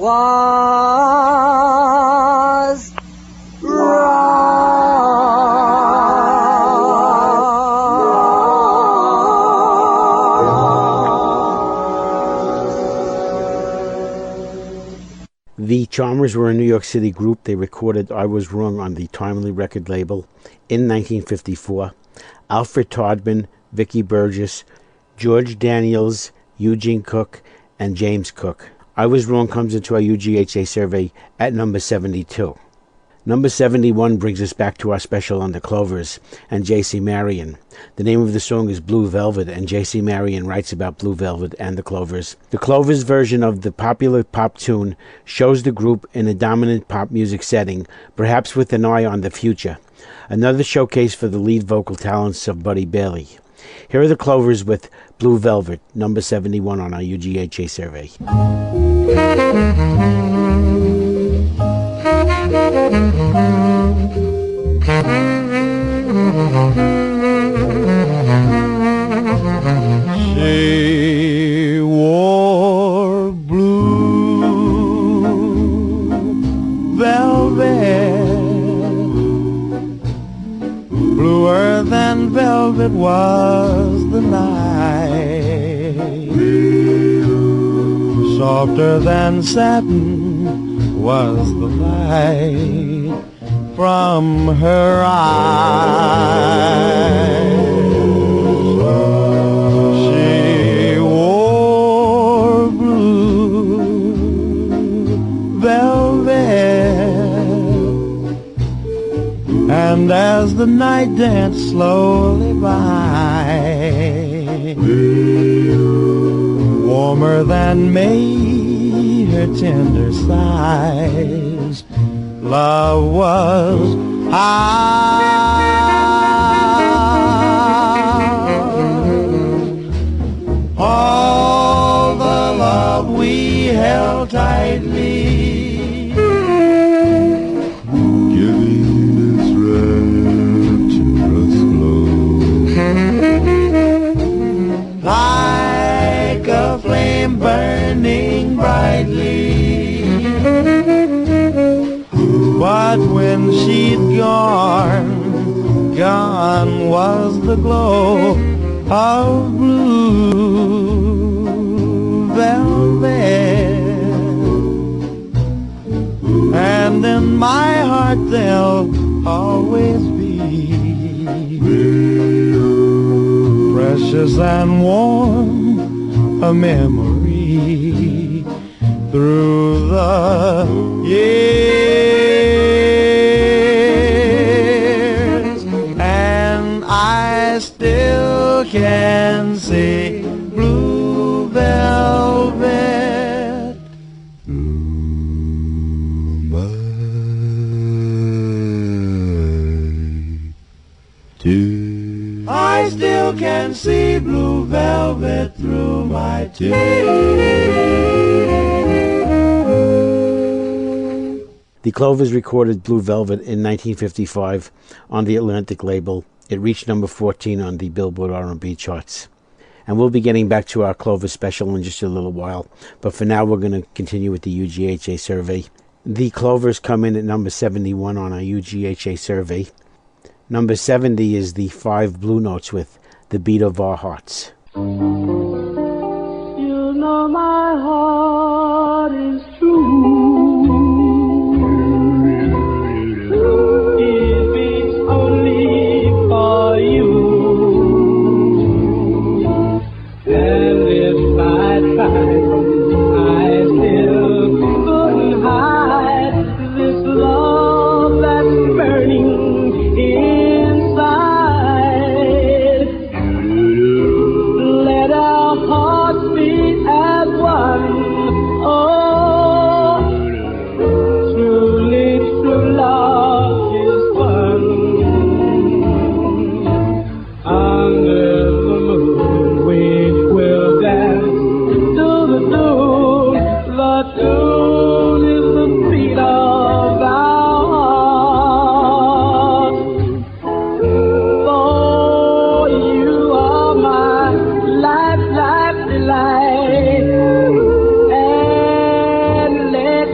was The Charmers were a New York City group. They recorded I Was Wrong on the Timely record label in 1954. Alfred Todman, Vicki Burgess, George Daniels, Eugene Cook, and James Cook. I Was Wrong comes into our UGHA survey at number 72. Number 71 brings us back to our special on the Clovers and J.C. Marion. The name of the song is Blue Velvet, and J.C. Marion writes about Blue Velvet and the Clovers. The Clovers version of the popular pop tune shows the group in a dominant pop music setting, perhaps with an eye on the future. Another showcase for the lead vocal talents of Buddy Bailey. Here are the Clovers with Blue Velvet, number 71 on our UGHA survey. She wore blue velvet, bluer than velvet was the night, softer than satin was the light from her eyes. She wore blue velvet, and as the night danced slowly by, warmer than May her tender sighs, love was high. All the love we held tightly, Giving its rapturous glow, like a flame burning brightly. But when she'd gone, gone was the glow of blue velvet, and in my heart there'll always be precious and warm a memory through the years, and I still can see blue velvet. I still can see blue velvet through my tears. The Clovers recorded Blue Velvet in 1955 on the Atlantic label. It reached number 14 on the Billboard R&B charts. And we'll be getting back to our Clover special in just a little while. But for now, we're going to continue with the UGHA survey. The Clovers come in at number 71 on our UGHA survey. Number 70 is the 5 Blue Notes with The Beat of Our Hearts. You know my heart is true. It beats only for you. And if I tried, I still couldn't hide this love that's burning inside. Let our hearts beat as one. Oh, truly true love is fun. Under the moon we will dance to the tune. The tune is the beat of our hearts. For you are my life, life delight. And let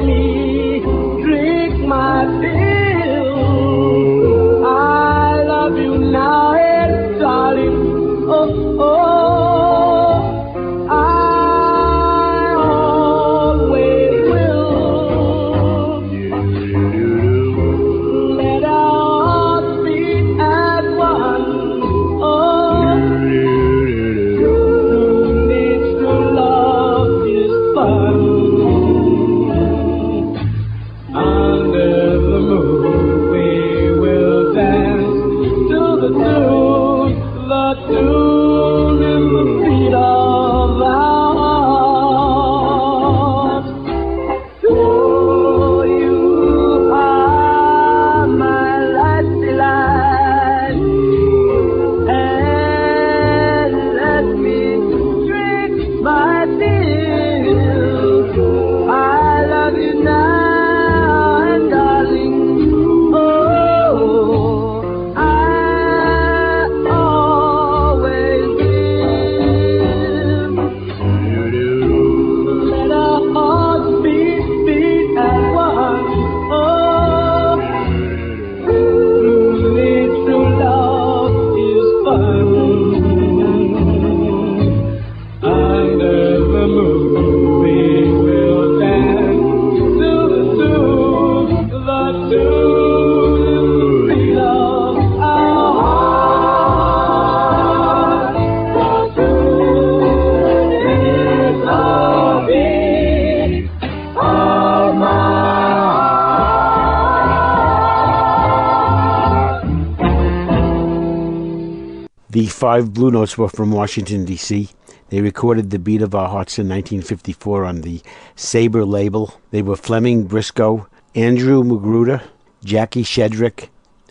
The Five Blue Notes were from Washington, D.C. They recorded The Beat of Our Hearts in 1954 on the Sabre label. They were Fleming Briscoe, Andrew Magruder, Jackie Shedrick,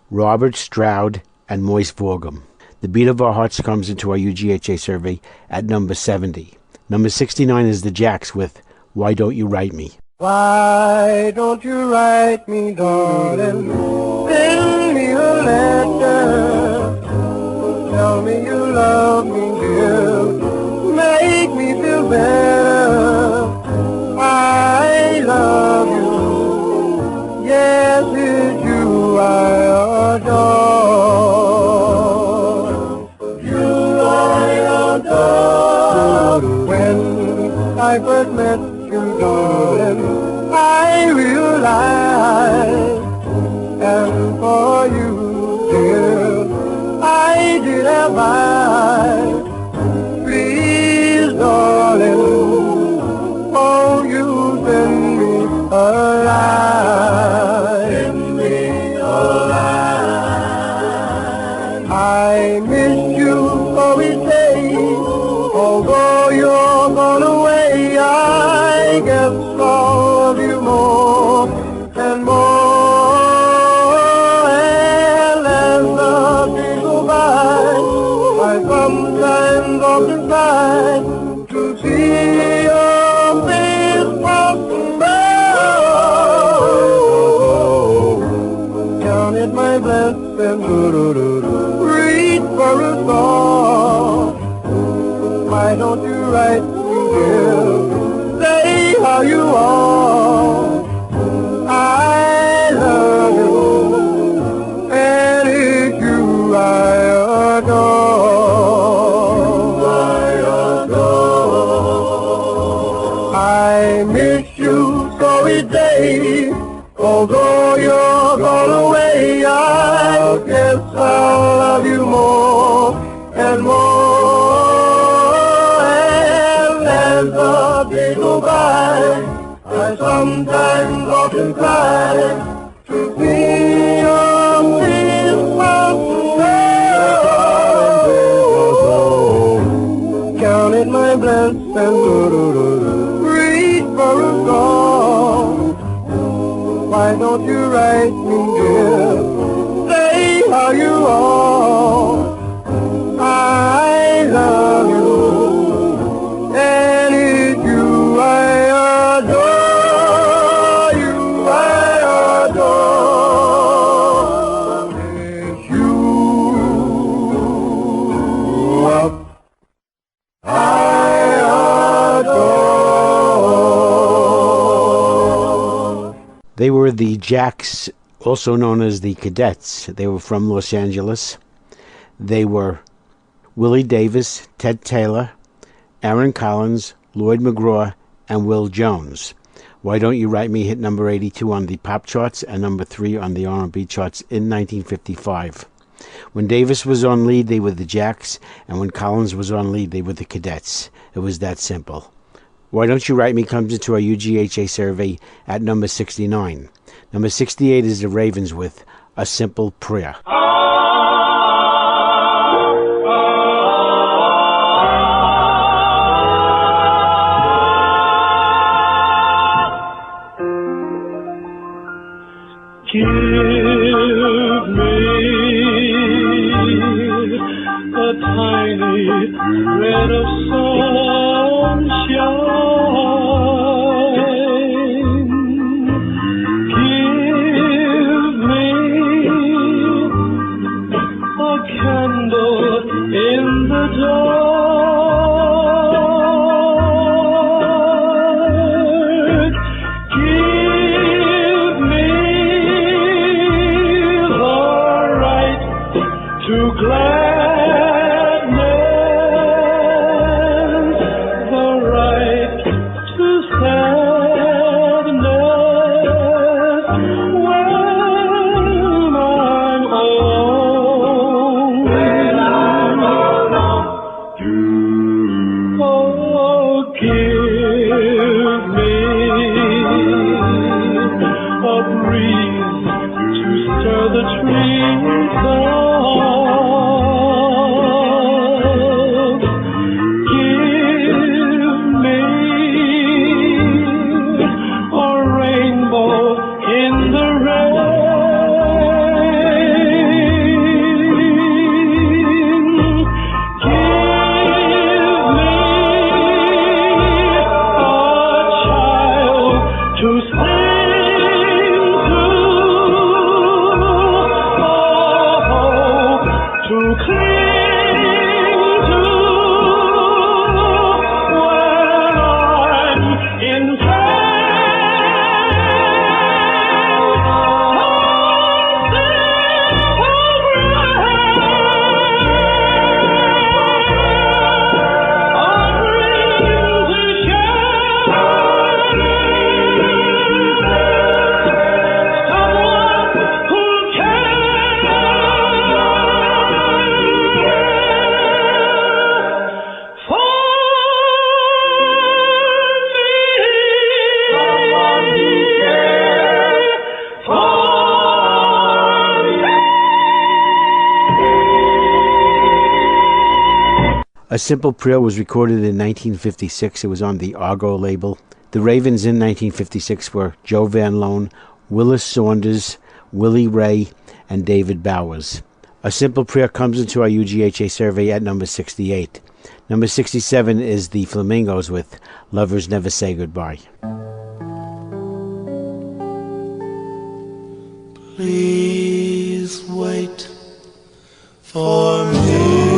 Robert Stroud, and Moise Vorgum. The Beat of Our Hearts comes into our UGHA survey at number 70. Number 69 is the Jacks with Why Don't You Write Me? Why don't you write me, darling? Send me a letter. Tell me you love me, dear. Make me feel better. I love you. Yes, it's you I adore. You I adore. When I first met you, darling, I realized, and for you, dear, I did have eyes. Please, darling, won't you send me a line? Send me a line. I miss you, always say, although you're gone away, I guess I'll love you more and more. And as the days go by, I sometimes often try to see your face walking by. Counted my blessings, reach for a song. Why don't you write me, dear? Say how you are. I love you, and it's you I adore. I miss you so each day, although you're gone away. I guess I'll love you more and more. And as the days go by, I sometimes often try to see your face once more. Counted my blessings, reach for a song. Why don't you write me, dear? Say how you are. I love you, and it's you I adore. You I adore. It's you I adore. They were the Jacks, also known as the Cadets. They were from Los Angeles. They were Willie Davis, Ted Taylor, Aaron Collins, Lloyd McGraw, and Will Jones. Why Don't You Write Me hit number 82 on the pop charts and number 3 on the R&B charts in 1955. When Davis was on lead, they were the Jacks, and when Collins was on lead, they were the Cadets. It was that simple. Why Don't You Write Me comes into our UGHA survey at number 69. Number 68 is the Ravens with A Simple Prayer. Give me a tiny thread of sunshine. Give me a candle in the dark. Give me the right to gladness A Simple Prayer was recorded in 1956. It was on the Argo label. The Ravens in 1956 were Joe Van Loan, Willis Saunders, Willie Ray, and David Bowers. A Simple Prayer comes into our UGHA survey at number 68. Number 67 is the Flamingos with Lovers Never Say Goodbye. Please wait for me,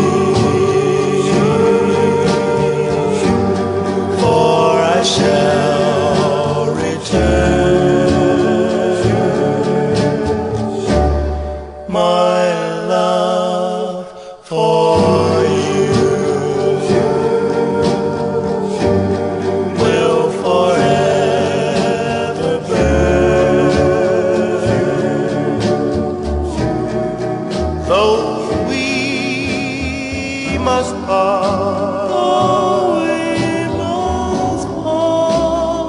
for I shall return. My love for you will forever burn. Though we must part,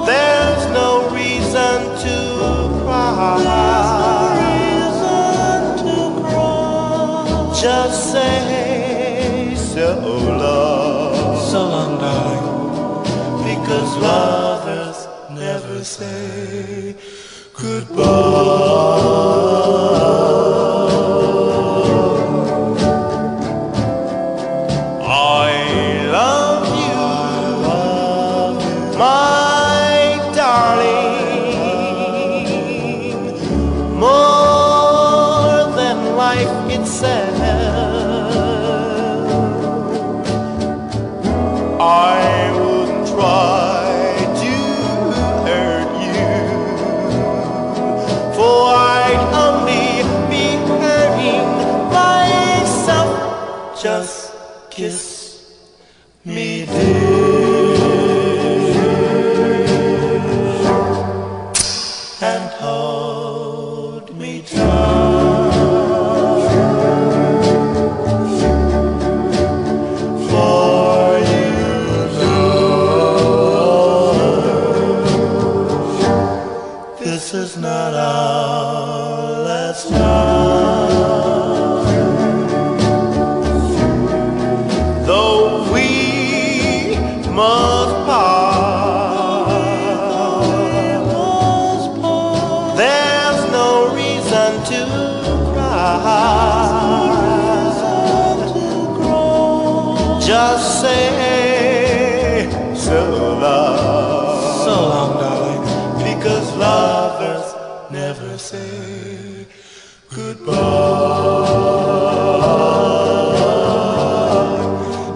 there's no reason to cry. Just say so long, so long, darling, because lovers never say goodbye. I wouldn't try to hurt you, for I'd only be hurting myself. Just kiss me, dear, and hold me tight. This is not our last time, though we must part. There's no reason to cry. Just say so long, so long, darling, because lovers never say goodbye.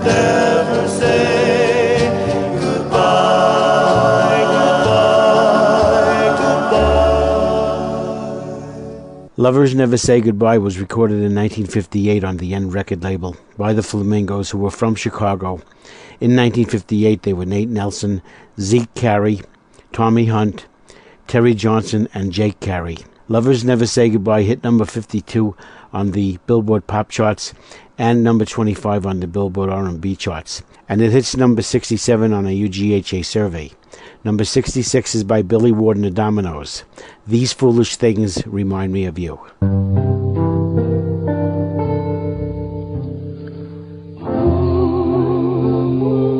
Never say goodbye, goodbye, goodbye. Lovers Never Say Goodbye was recorded in 1958 on the End record label by the Flamingos, who were from Chicago. In 1958, they were Nate Nelson, Zeke Carey, Tommy Hunt, Terry Johnson, and Jake Carey. Lovers Never Say Goodbye hit number 52 on the Billboard Pop charts and number 25 on the Billboard R&B charts. And it hits number 67 on a UGHA survey. Number 66 is by Billy Ward and the Dominoes. These Foolish Things Remind Me of You.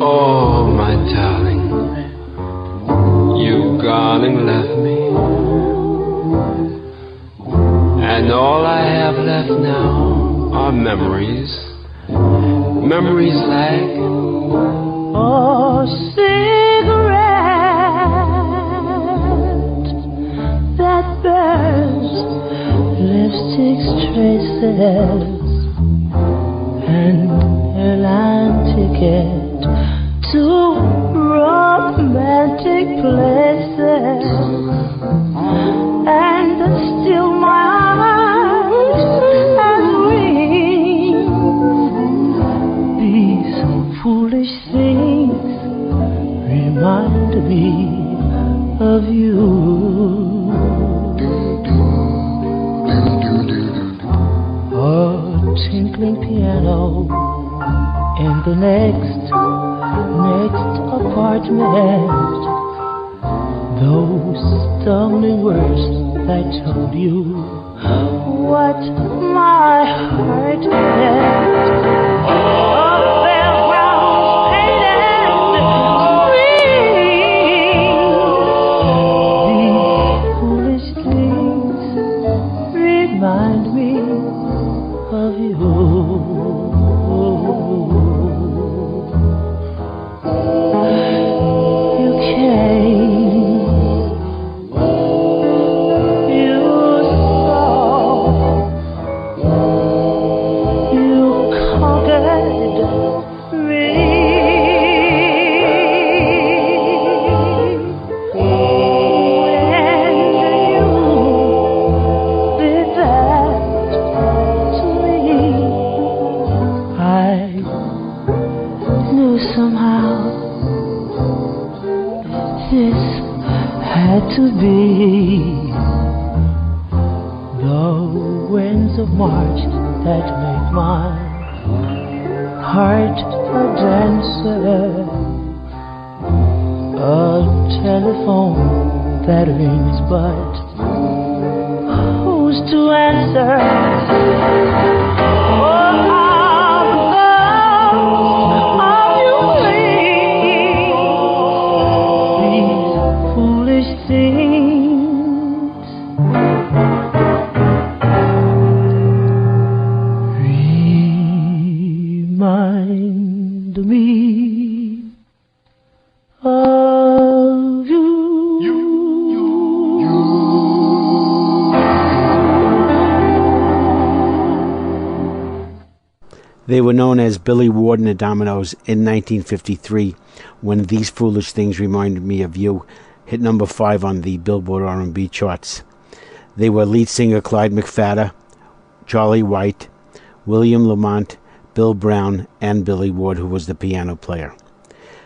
Oh, my darling, you've gone and left me, and all I have left now are memories, memories like Oh, cigarette that burns lipstick's traces, and airline ticket to romantic places, and still my eyes as wings. These foolish things remind me of you. A tinkling piano in the next apartment. Those stumbling words I told you what my heart meant. A fairground to be the winds of March that make my heart a dancer, a telephone that rings but who's to answer? They were known as Billy Ward and the Dominoes in 1953 when These Foolish Things Remind Me of You hit number 5 on the Billboard R&B charts. They were lead singer Clyde McPhatter, Charlie White, William Lamont, Bill Brown, and Billy Ward, who was the piano player.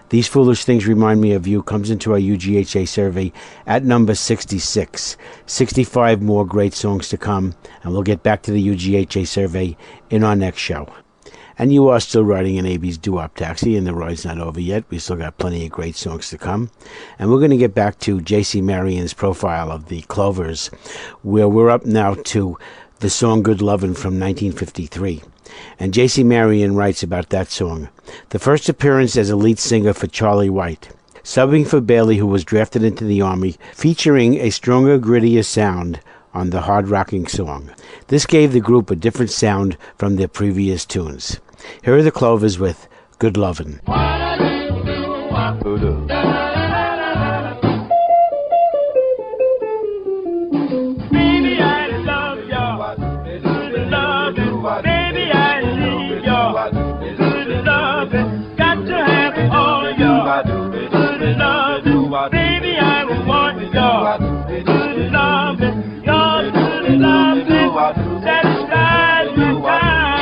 These Foolish Things Remind Me of You comes into our UGHA survey at number 66. 65 more great songs to come, and we'll get back to the UGHA survey in our next show. And you are still riding in Abie's DooWop Taxi, and the ride's not over yet. We still got plenty of great songs to come. And we're going to get back to J.C. Marion's profile of the Clovers, where we're up now to the song Good Lovin' from 1953. And J.C. Marion writes about that song. The first appearance as a lead singer for Charlie White, subbing for Bailey, who was drafted into the Army, featuring a stronger, grittier sound on the hard-rocking song. This gave the group a different sound from their previous tunes. Here are the Clovers with Good Lovin'. Baby, I love you. Good lovin'. Baby, I need you. Good lovin'. Got to have all your good lovin'. Baby, I want your good lovin'. Your good lovin' satisfies my time.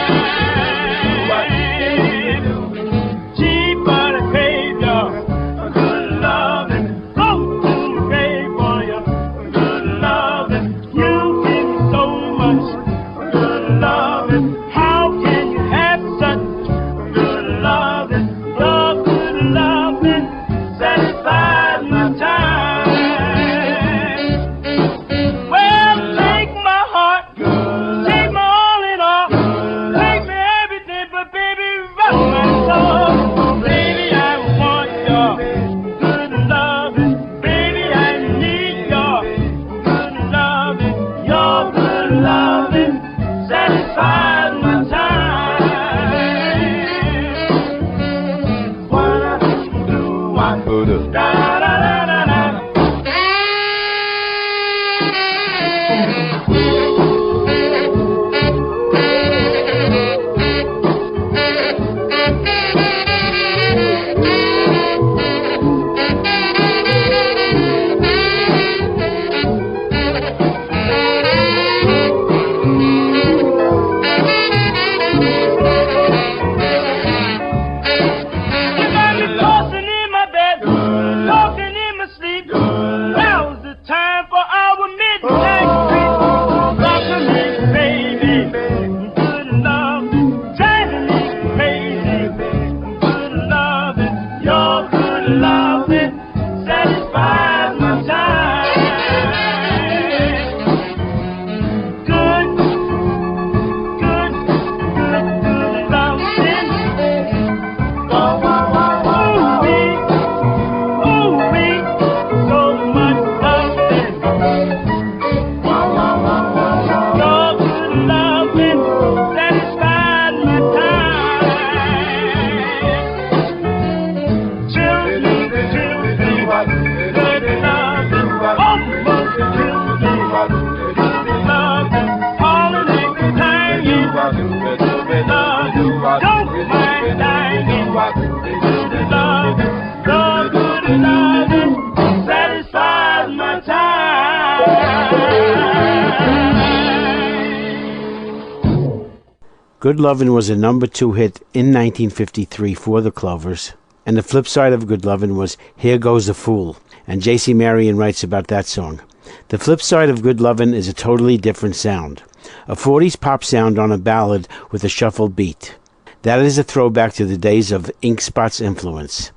Good Lovin' was a number 2 hit in 1953 for the Clovers. And the flip side of Good Lovin' was Here Goes a Fool. And J.C. Marion writes about that song. The flip side of Good Lovin' is a totally different sound. A 40s pop sound on a ballad with a shuffled beat. That is a throwback to the days of Ink Spot's influence.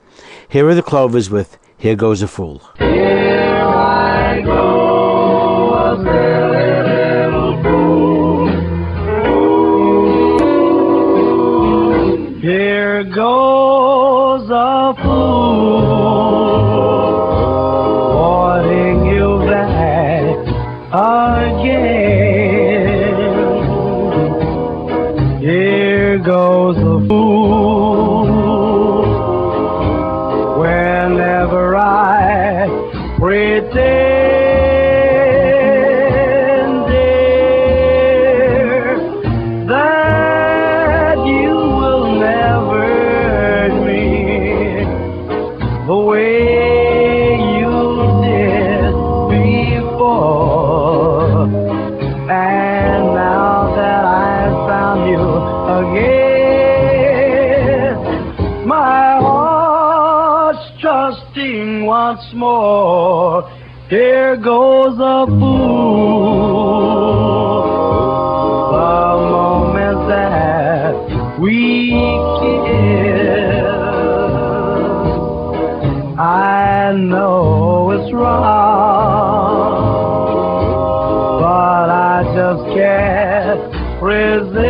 Here are the Clovers with Here Goes a Fool. Here I go, a silly little fool. Here goes a fool, wanting you back again. Here goes a fool, whenever I pretend, dear, that you will never hurt me the way you did before. And now that I've found you again, my heart's trusting once more. Here goes a fool, the moment that we kiss. I know it's wrong, but I just can't resist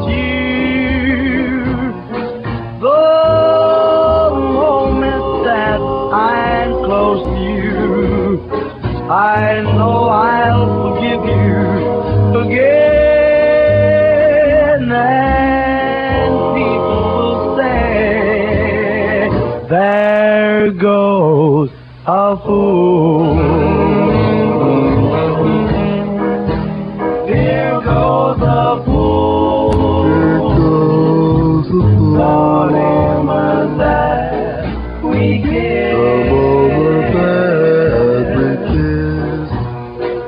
you. The moment that I'm close to you, I know I'll forgive you again. And people will say, there goes a fool. Here goes a fool, the moment that we kiss.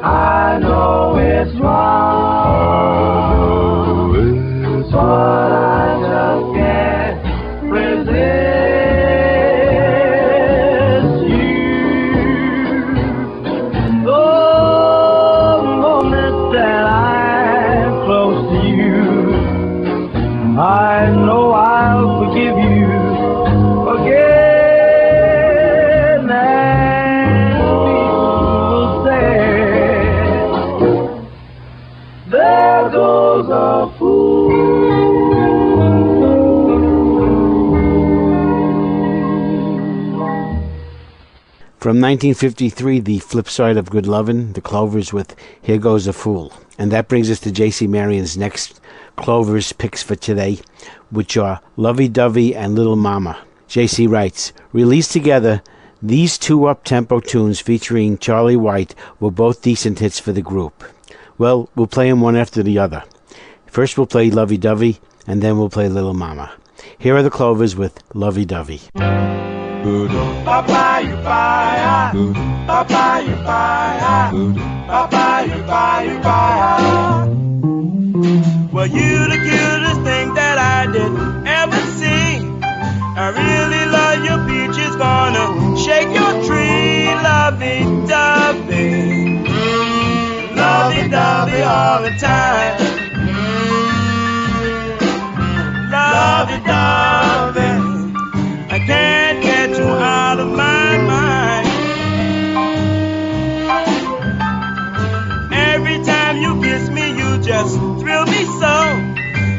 I know it's wrong, but I just can't resist you. The moment that I'm close to you, I know I'll forgive you again. And people will say, there goes a fool. From 1953, the flip side of Good Lovin', the Clovers with Here Goes a Fool. And that brings us to J.C. Marion's next Clovers picks for today, which are Lovey Dovey and Little Mama. J.C. writes, released together, these two up-tempo tunes featuring Charlie White were both decent hits for the group. Well, we'll play them one after the other. First we'll play Lovey Dovey, and then we'll play Little Mama. Here are the Clovers with Lovey Dovey. Papa, you fire. Papa, you fire. Papa, you fire, you fire. Well, you the cutest thing that I did ever see. I really love your peaches, gonna shake your tree. Lovey-dovey, lovey-dovey all the time. Lovey-dovey, I can't get you out of my mind. Every time you kiss me, you just thrill me so.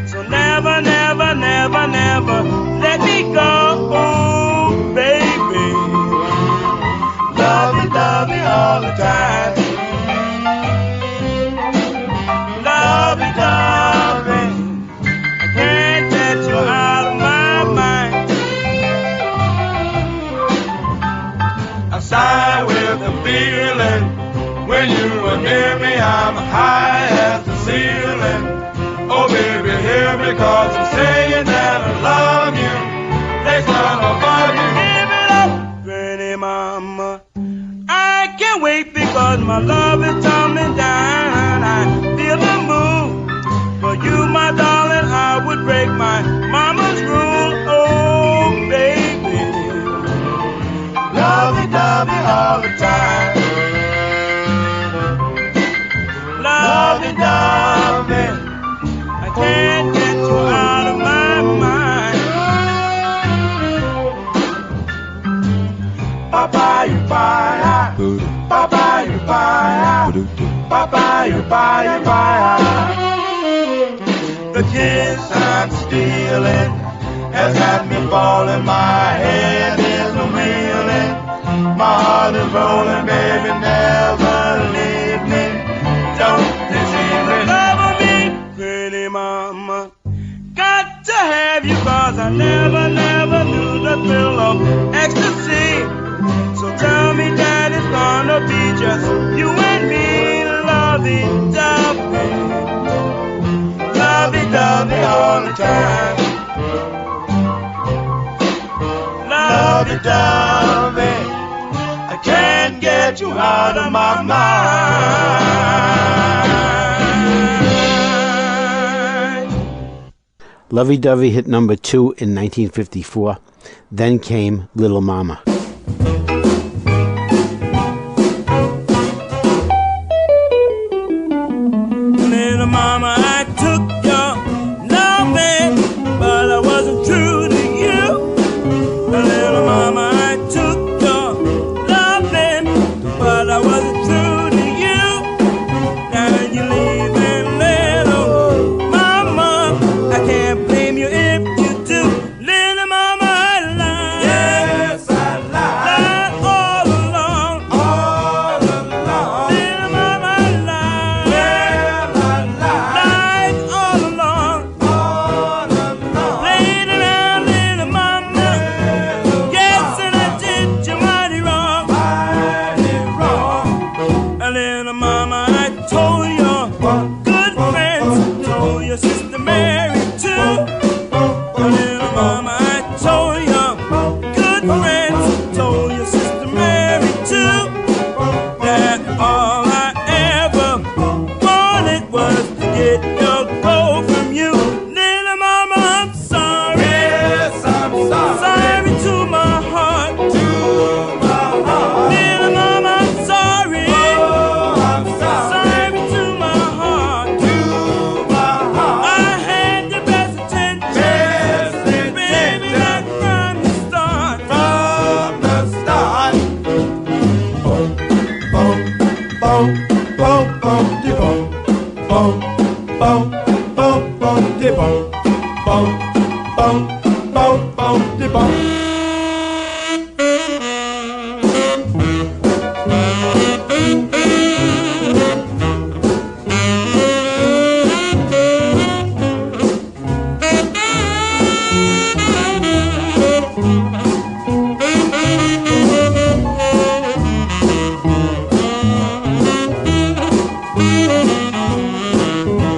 So never, never, never, never let me go, oh, baby. Lovey-dovey all the time. Lovey-dovey, I can't get you out of my mind. I sigh with the feeling when you are near me. I'm high as the ceiling. Oh, baby, hear me, 'cause I'm saying that I love you. Next time I'll bug you. Give it up, pretty mama. I can't wait because my love is coming down. I feel the moon. For you, my darling, I would break my mama's rule. all the time. Lovey-dovey, I can't get you out of my mind. Bye-bye-bye, bye-bye-bye, bye-bye-bye. The kiss I'm stealing has had me falling. My head is a-reeling, my heart is rolling. Baby, never leave me, don't deceive me. Love me, pretty mama, got to have you, 'cause I never knew the thrill of ecstasy. So tell me that it's gonna be just you and me, lovey-dovey, lovey-dovey all the time. Lovey-dovey, I can't get you out of my mind. Lovey-Dovey hit number 2 in 1954. Then came Little Mama. Little mama, I took your loving, but I wasn't true to you. Little mama, I took your loving, but I wasn't true to you. Now you're leaving, little mama, I can't blame you if you do. Little mama, I lied. Yes, I lied. Lied all along. All along. Little mama, I lied. Well, I lied. Lied all along. All along. Played around, little mama. Yes, and I did you mighty wrong. Mighty wrong. Little mama, I told your good friends, told your sister Mary too. Little mama, I told your good friends, told your sister Mary too, that all I ever wanted was to get your gold from you. Little mama, I'm sorry. Yes, I'm sorry. Sorry to my heart. To my heart. Little mama, I'm sorry. Oh, I'm sorry. Sorry to my heart. To my heart. I had the best intentions. Baby, right from the start. From the start. Boom, boom, boom, boom, boom, de boom, boom, boom, boom, boom, de boom, boom, boom, boom, boom, de boom.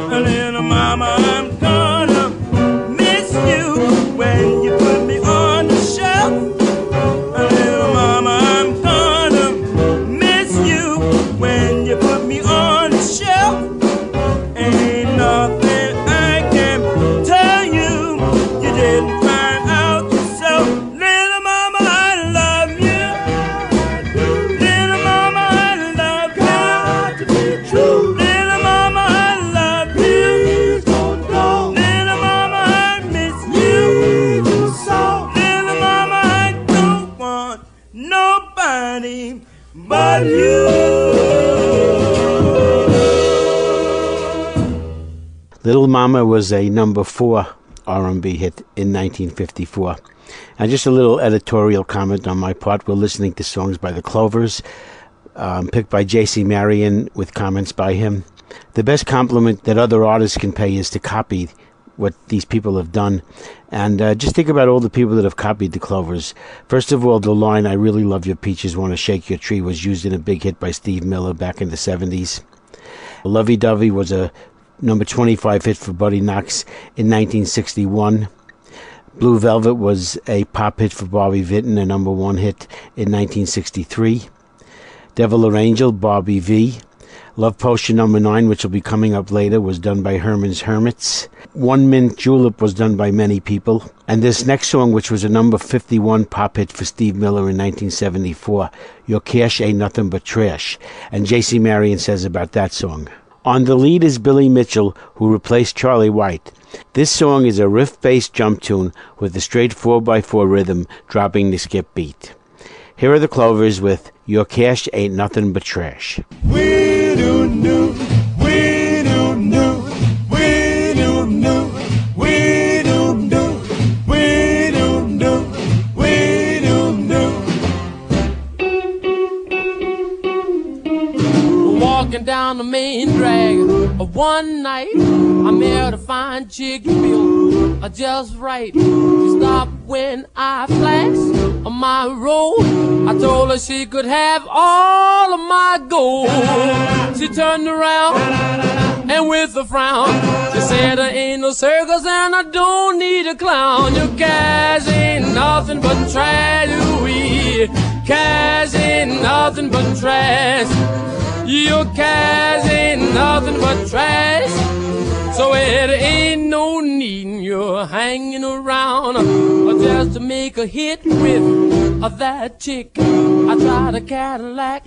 Little mama, I'm gonna miss you when you put me on the shelf. Little mama, I'm gonna miss you when you put me on the shelf. Ain't nothing I can tell you you didn't find out yourself. Little mama, I love you. Little mama, I love you. Got to be true. Little mama, I love you. Little mama, I miss you. Little mama, I don't want nobody but you. Little Mama was a number 4 R&B hit in 1954. And just a little editorial comment on my part. We're listening to songs by the Clovers, picked by J.C. Marion with comments by him. The best compliment that other artists can pay is to copy what these people have done. And just think about all the people that have copied the Clovers. First of all, the line, "I really love your peaches, want to shake your tree," was used in a big hit by Steve Miller back in the 70s. Lovey-Dovey was a number 25 hit for Buddy Knox in 1961. Blue Velvet was a pop hit for Bobby Vinton, a number 1 hit in 1963. Devil or Angel, Bobby V, Love Potion number 9, which will be coming up later, was done by Herman's Hermits. 1 Mint Julep was done by many people. And this next song, which was a number 51 pop hit for Steve Miller in 1974, Your Cash Ain't Nothing But Trash. And J.C. Marion says about that song. On the lead is Billy Mitchell, who replaced Charlie White. This song is a riff-based jump tune with a straight 4x4 rhythm dropping the skip beat. Here are the Clovers with Your Cash Ain't Nothing But Trash. We don't know, we don't know, we don't know, we don't know, we don't know, we don't know. Walking down the main drag one night, I met a fine chick built just right. She stopped when I flashed on my road. I told her she could have all of my gold. She turned around and with a frown, she said there ain't no circus and I don't need a clown. Your cash ain't nothing but trash. Ooh-wee. Cash ain't nothing but trash. Your cash ain't nothing but trash. So it ain't no need you're hanging around just to make a hit with that chick. I tried a Cadillac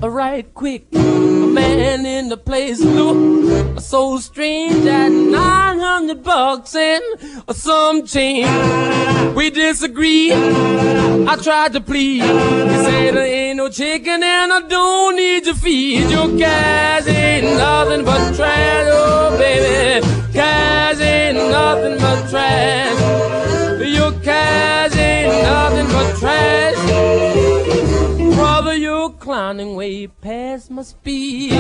right quick. A man in the place looked so strange at $900 and some change. We disagreed. I tried to plead. He said there ain't no chicken and I don't need to feed. Your cash ain't nothing but trash. Oh baby, cash ain't nothing but trash. Your cash ain't nothing but trash. Brother, you're clowning way past my speed.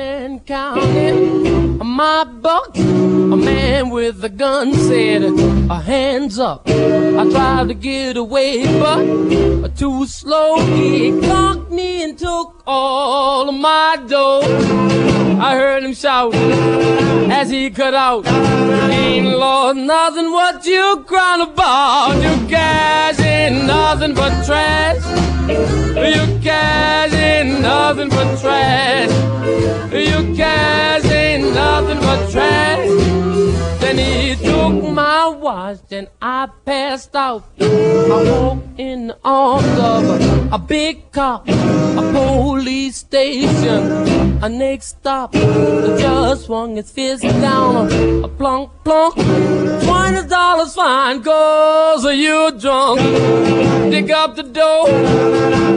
And counting my buck, a man with a gun said, hands up. I tried to get away, but too slow. He clocked me and took all of my dough. I heard him shout as he cut out, ain't lost nothing, what you crying about? Your cash ain't nothing but trash. Your cash ain't nothing but trash. Your cash ain't nothing but trash. Then he took my watch and I passed out. I walked in the arms of a big cop, a police station. A next stop, the judge swung his fist down, a plunk, plunk. $20 fine, 'cause you're drunk. Dig up the dough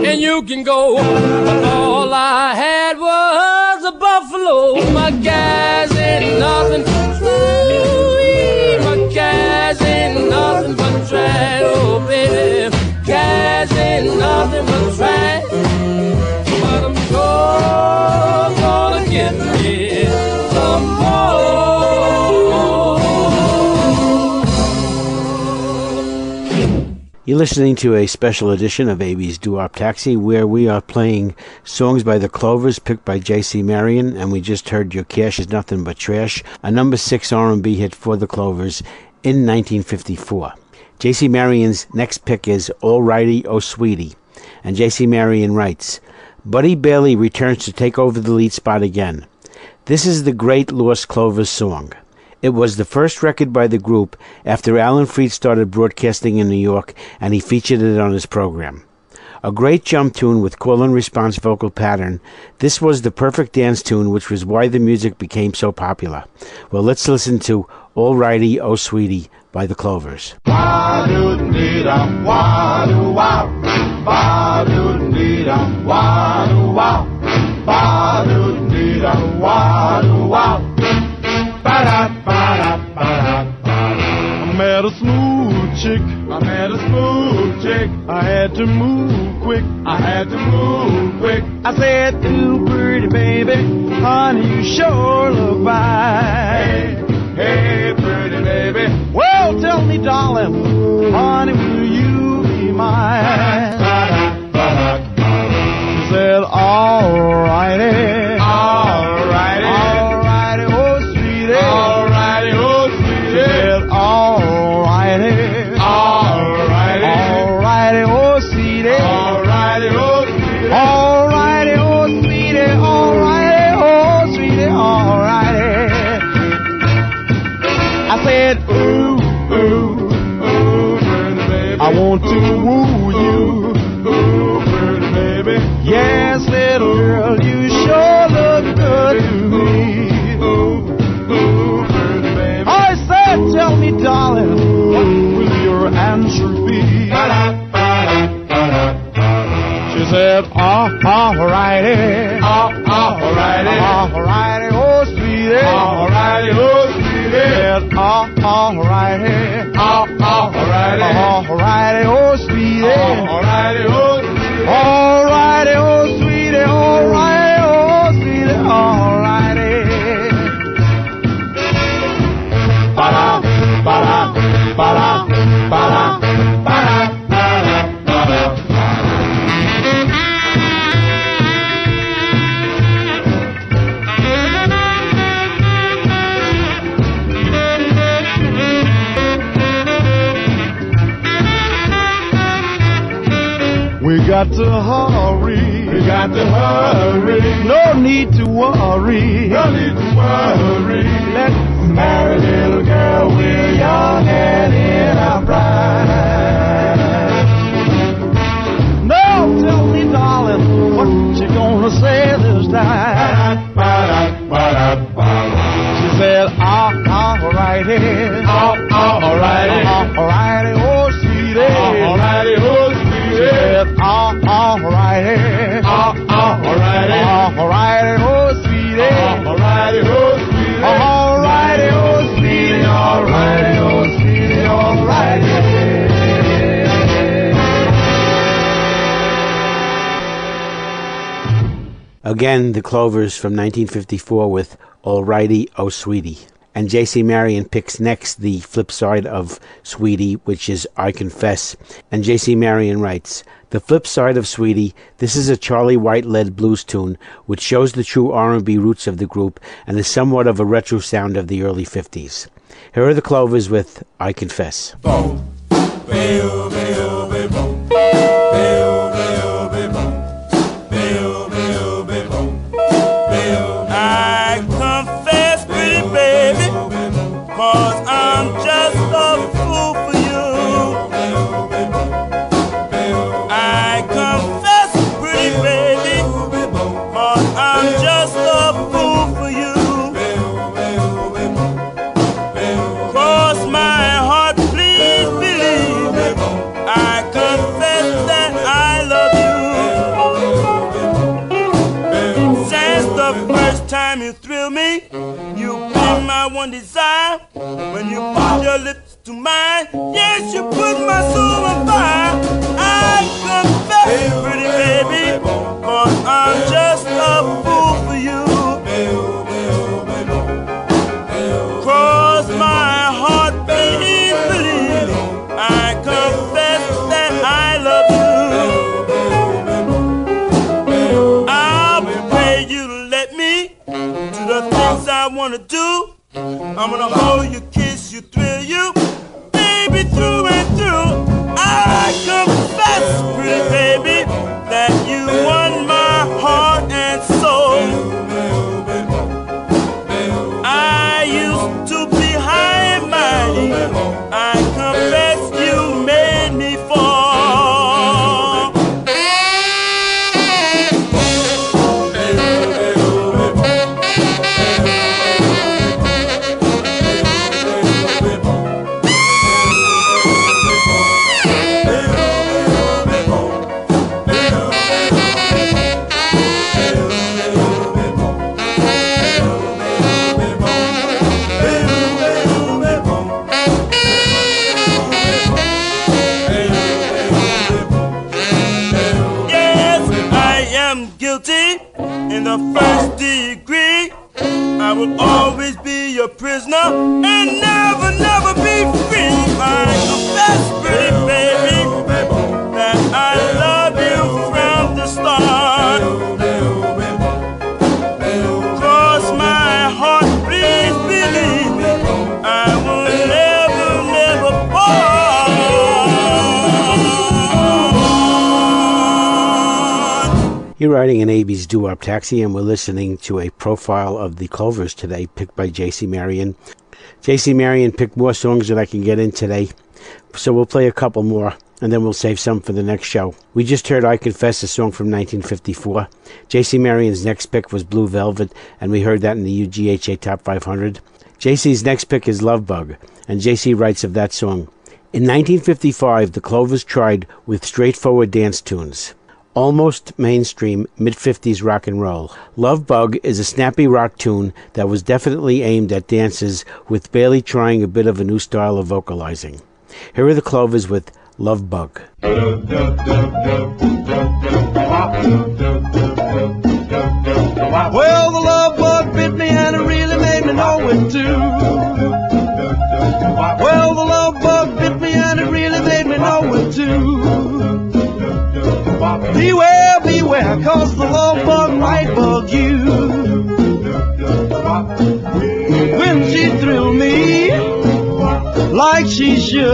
and you can go. But all I had was a buffalo. My cash ain't nothing. My cash ain't nothing but trash. Oh baby, cash ain't nothing but trash. But I'm sure gonna get me some more. You're listening to a special edition of Abie's DooWop Taxi, where we are playing songs by the Clovers picked by J.C. Marion, and we just heard Your Cash Is Nothing But Trash, a number 6 R&B hit for the Clovers in 1954. J.C. Marion's next pick is All Righty, Oh Sweetie, and J.C. Marion writes, Buddy Bailey returns to take over the lead spot again. This is the great Lost Clovers song. It was the first record by the group after Alan Freed started broadcasting in New York, and he featured it on his program. A great jump tune with call and response vocal pattern, this was the perfect dance tune, which was why the music became so popular. Well, let's listen to All Righty, Oh Sweetie by the Clovers. Wa-do-dee-dum, wa-do-wow, ba-do-dee-dum, wa-do-wow, ba-do-dee-dum, wa-do-wow. Ba-da-ba-da-ba-da-ba-da. I met a smooth chick. I met a smooth chick. I had to move quick. I had to move quick. I said, ooh, pretty baby, honey, you sure look fine. Hey, hey, pretty baby. Well, tell me, darling, honey, will you be mine? She said, alrighty, alrighty, alrighty, oh sweetie, alrighty, oh sweetie. She said, alrighty, alrighty, alrighty, oh sweetie, alrighty, oh sweetie, alrighty, oh sweetie, alrighty, oh sweetie, alrighty. I said, ooh, ooh, ooh, pretty baby, I want to woo you. Ooh, pretty baby, yes, little girl, you sure look good to me. Ooh, ooh, pretty baby. I said, tell me, darling, what will your answer be? She said, alrighty, alrighty, alrighty, oh sweetie, alrighty, oh sweetie. She said, alrighty, alrighty, alrighty, oh sweetie, alrighty, oh sweetie, alrighty, oh sweetie, alrighty, oh sweetie, alrighty. Ba-da, ba-da, ba-da, ba-da, ba-da, ba-da, ba-da. We got to hurry. We got to hurry. No need to worry. No need to worry. Let's marry, little girl. We're young and in our pride. Now tell me, darling, what you gonna say this time? She said, alrighty, alrighty, alrighty, oh sweetie, alrighty, oh sweetie. She said, alrighty, alrighty, alrighty, oh sweetie, alrighty, oh sweetie, alrighty, oh sweetie, alrighty, oh sweetie, alrighty. Again, the Clovers from 1954 with Alrighty, Oh Sweetie. And J.C. Marion picks next the flip side of Sweetie, which is I Confess. And J.C. Marion writes, the flip side of Sweetie, this is a Charlie White-led blues tune, which shows the true R&B roots of the group and is somewhat of a retro sound of the early 50s. Here are the Clovers with I Confess. Boom, bail, bail, bail, boom, bail, bail, bail, boom, bail, bail, bail, boom, bail. I confess, pretty baby, 'cause I'm just a fool for you. I confess, pretty baby, 'cause I'm just a fool for you. 'Cause my heart, please believe me, I confess that I love you. Since the first time you thrill me, you've been my one desire. When you put your lips to mine, yes, you put my soul on fire. I confess, pretty baby, 'cause I'm just a fool for you. 'Cause my heart, please believe me, I confess that I love you. I'll pay you to let me do the things I wanna do. I'm gonna hold you, kiss you, thrill you, baby, through and through. I confess, pretty baby, that you won my heart and soul. I used to be high and mighty. I confess you made me fall. In the first degree, I will always be your prisoner and never, never be free. I You're riding an Abie's DooWop Taxi, and we're listening to a profile of the Clovers today, picked by J.C. Marion. J.C. Marion picked more songs that I can get in today, so we'll play a couple more, and then we'll save some for the next show. We just heard I Confess, a song from 1954. J.C. Marion's next pick was Blue Velvet, and we heard that in the UGHA Top 500. J.C.'s next pick is Love Bug, and J.C. writes of that song, "In 1955, the Clovers tried with straightforward dance tunes. Almost mainstream mid-50s rock and roll. Love Bug is a snappy rock tune that was definitely aimed at dancers with barely trying a bit of a new style of vocalizing. Here are the Clovers with Love Bug." Well, the love bug bit me and it really made me know it too. Well, the love bug bit me and it really made me know it too. Beware, beware, cause the love bug might bug you. When she thrilled me like she should,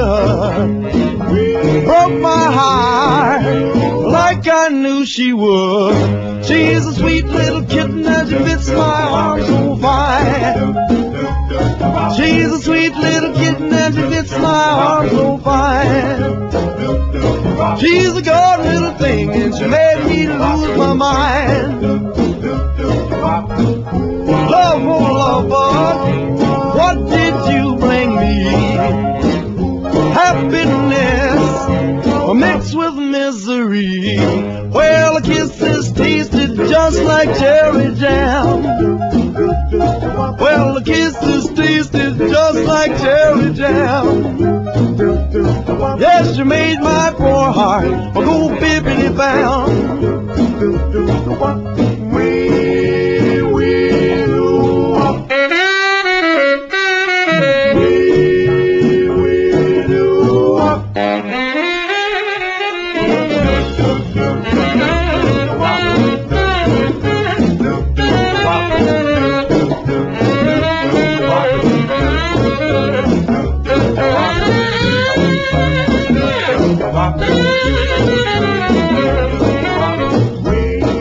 broke my heart like I knew she would. She's a sweet little kitten and she fits my arms so fine. She's a sweet little kitten and she fits my arms so fine. She's a good little thing and she made me lose my mind. Love, oh love bug, what did you bring me? Happiness mixed with misery. Well, a kiss is tasted just like cherry jam. Well, a kiss is tasted just like cherry jam. Yes, you made my poor heart go bippity bound.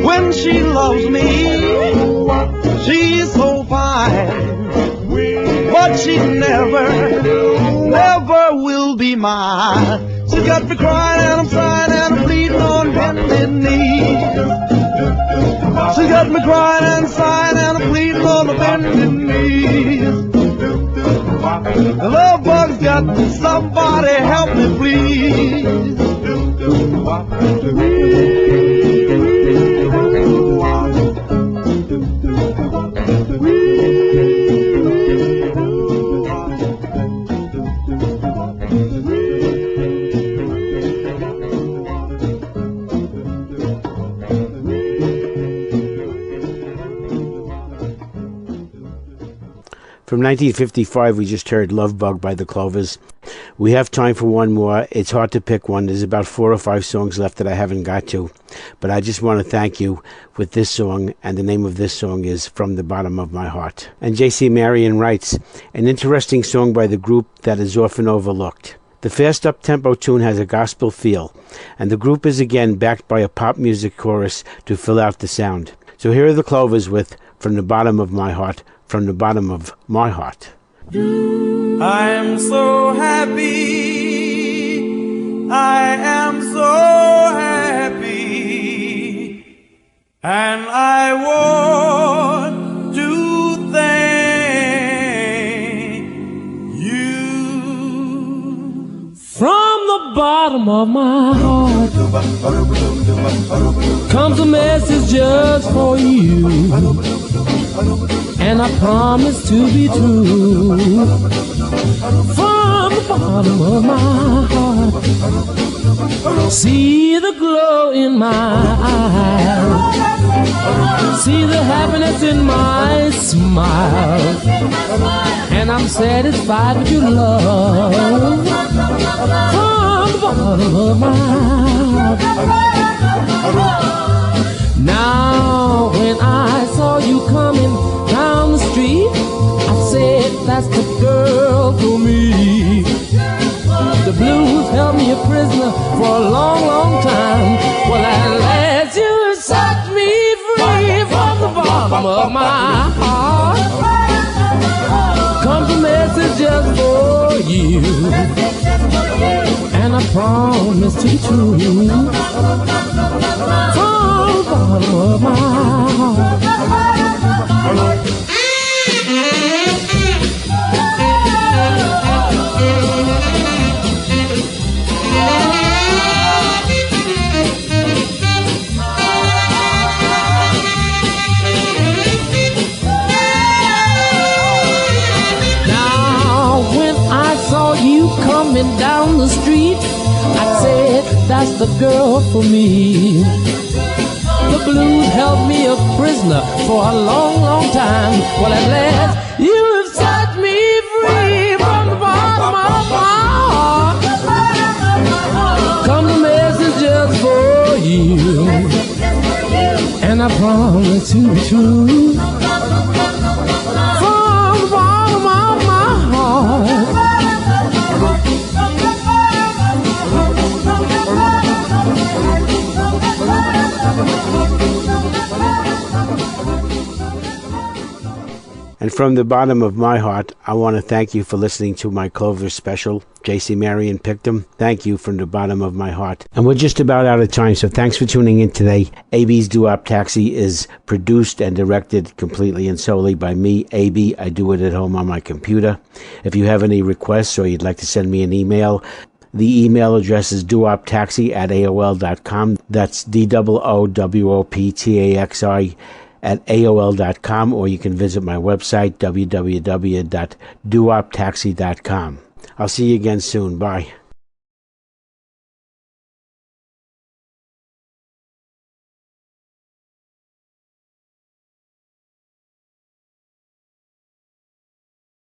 When she loves me, she's so fine, but she never will be mine. She got me crying and I'm sighing and I'm bleeding on bended knees. She got me crying and sighing and I'm bleeding on the bended knees. The love bug's got me, somebody help me please. From 1955, we just heard Love Bug by the Clovers. We have time for one more. It's hard to pick one. There's about 4 or 5 songs left that I haven't got to. But I just want to thank you with this song, and the name of this song is From the Bottom of My Heart. And J.C. Marion writes, an interesting song by the group that is often overlooked. The fast up-tempo tune has a gospel feel, and the group is again backed by a pop music chorus to fill out the sound. So here are the Clovers with From the Bottom of My Heart, from the bottom of my heart. I'm so happy, I am so happy, and I want to thank you. From the bottom of my heart comes a message just for you, and I promise to be true. From the bottom of my heart, see the glow in my eyes, see the happiness in my smile, and I'm satisfied with your love. From the bottom of my heart. Now when I saw you coming down the street, I said that's the girl for me. The blues held me a prisoner for a long, long time. Well, at last you set me bottom of my heart comes a message just for you, and I promise to be true. From the bottom of my heart. Coming down the street, I said, that's the girl for me. The blues held me a prisoner for a long, long time. Well, at last, you have set me free from the bottom of my heart. Come the message just for you, and I promise to be true. From the bottom of my heart. And from the bottom of my heart, I want to thank you for listening to my Clover special. J.C. Marion picked them. Thank you from the bottom of my heart. And we're just about out of time, so thanks for tuning in today. Abie's DooWop Taxi is produced and directed completely and solely by me, Abie. I do it at home on my computer. If you have any requests or you'd like to send me an email, the email address is doowoptaxi@aol.com. That's DOOWOPTAXI@AOL.com, or you can visit my website, www.doowoptaxi.com. I'll see you again soon. Bye.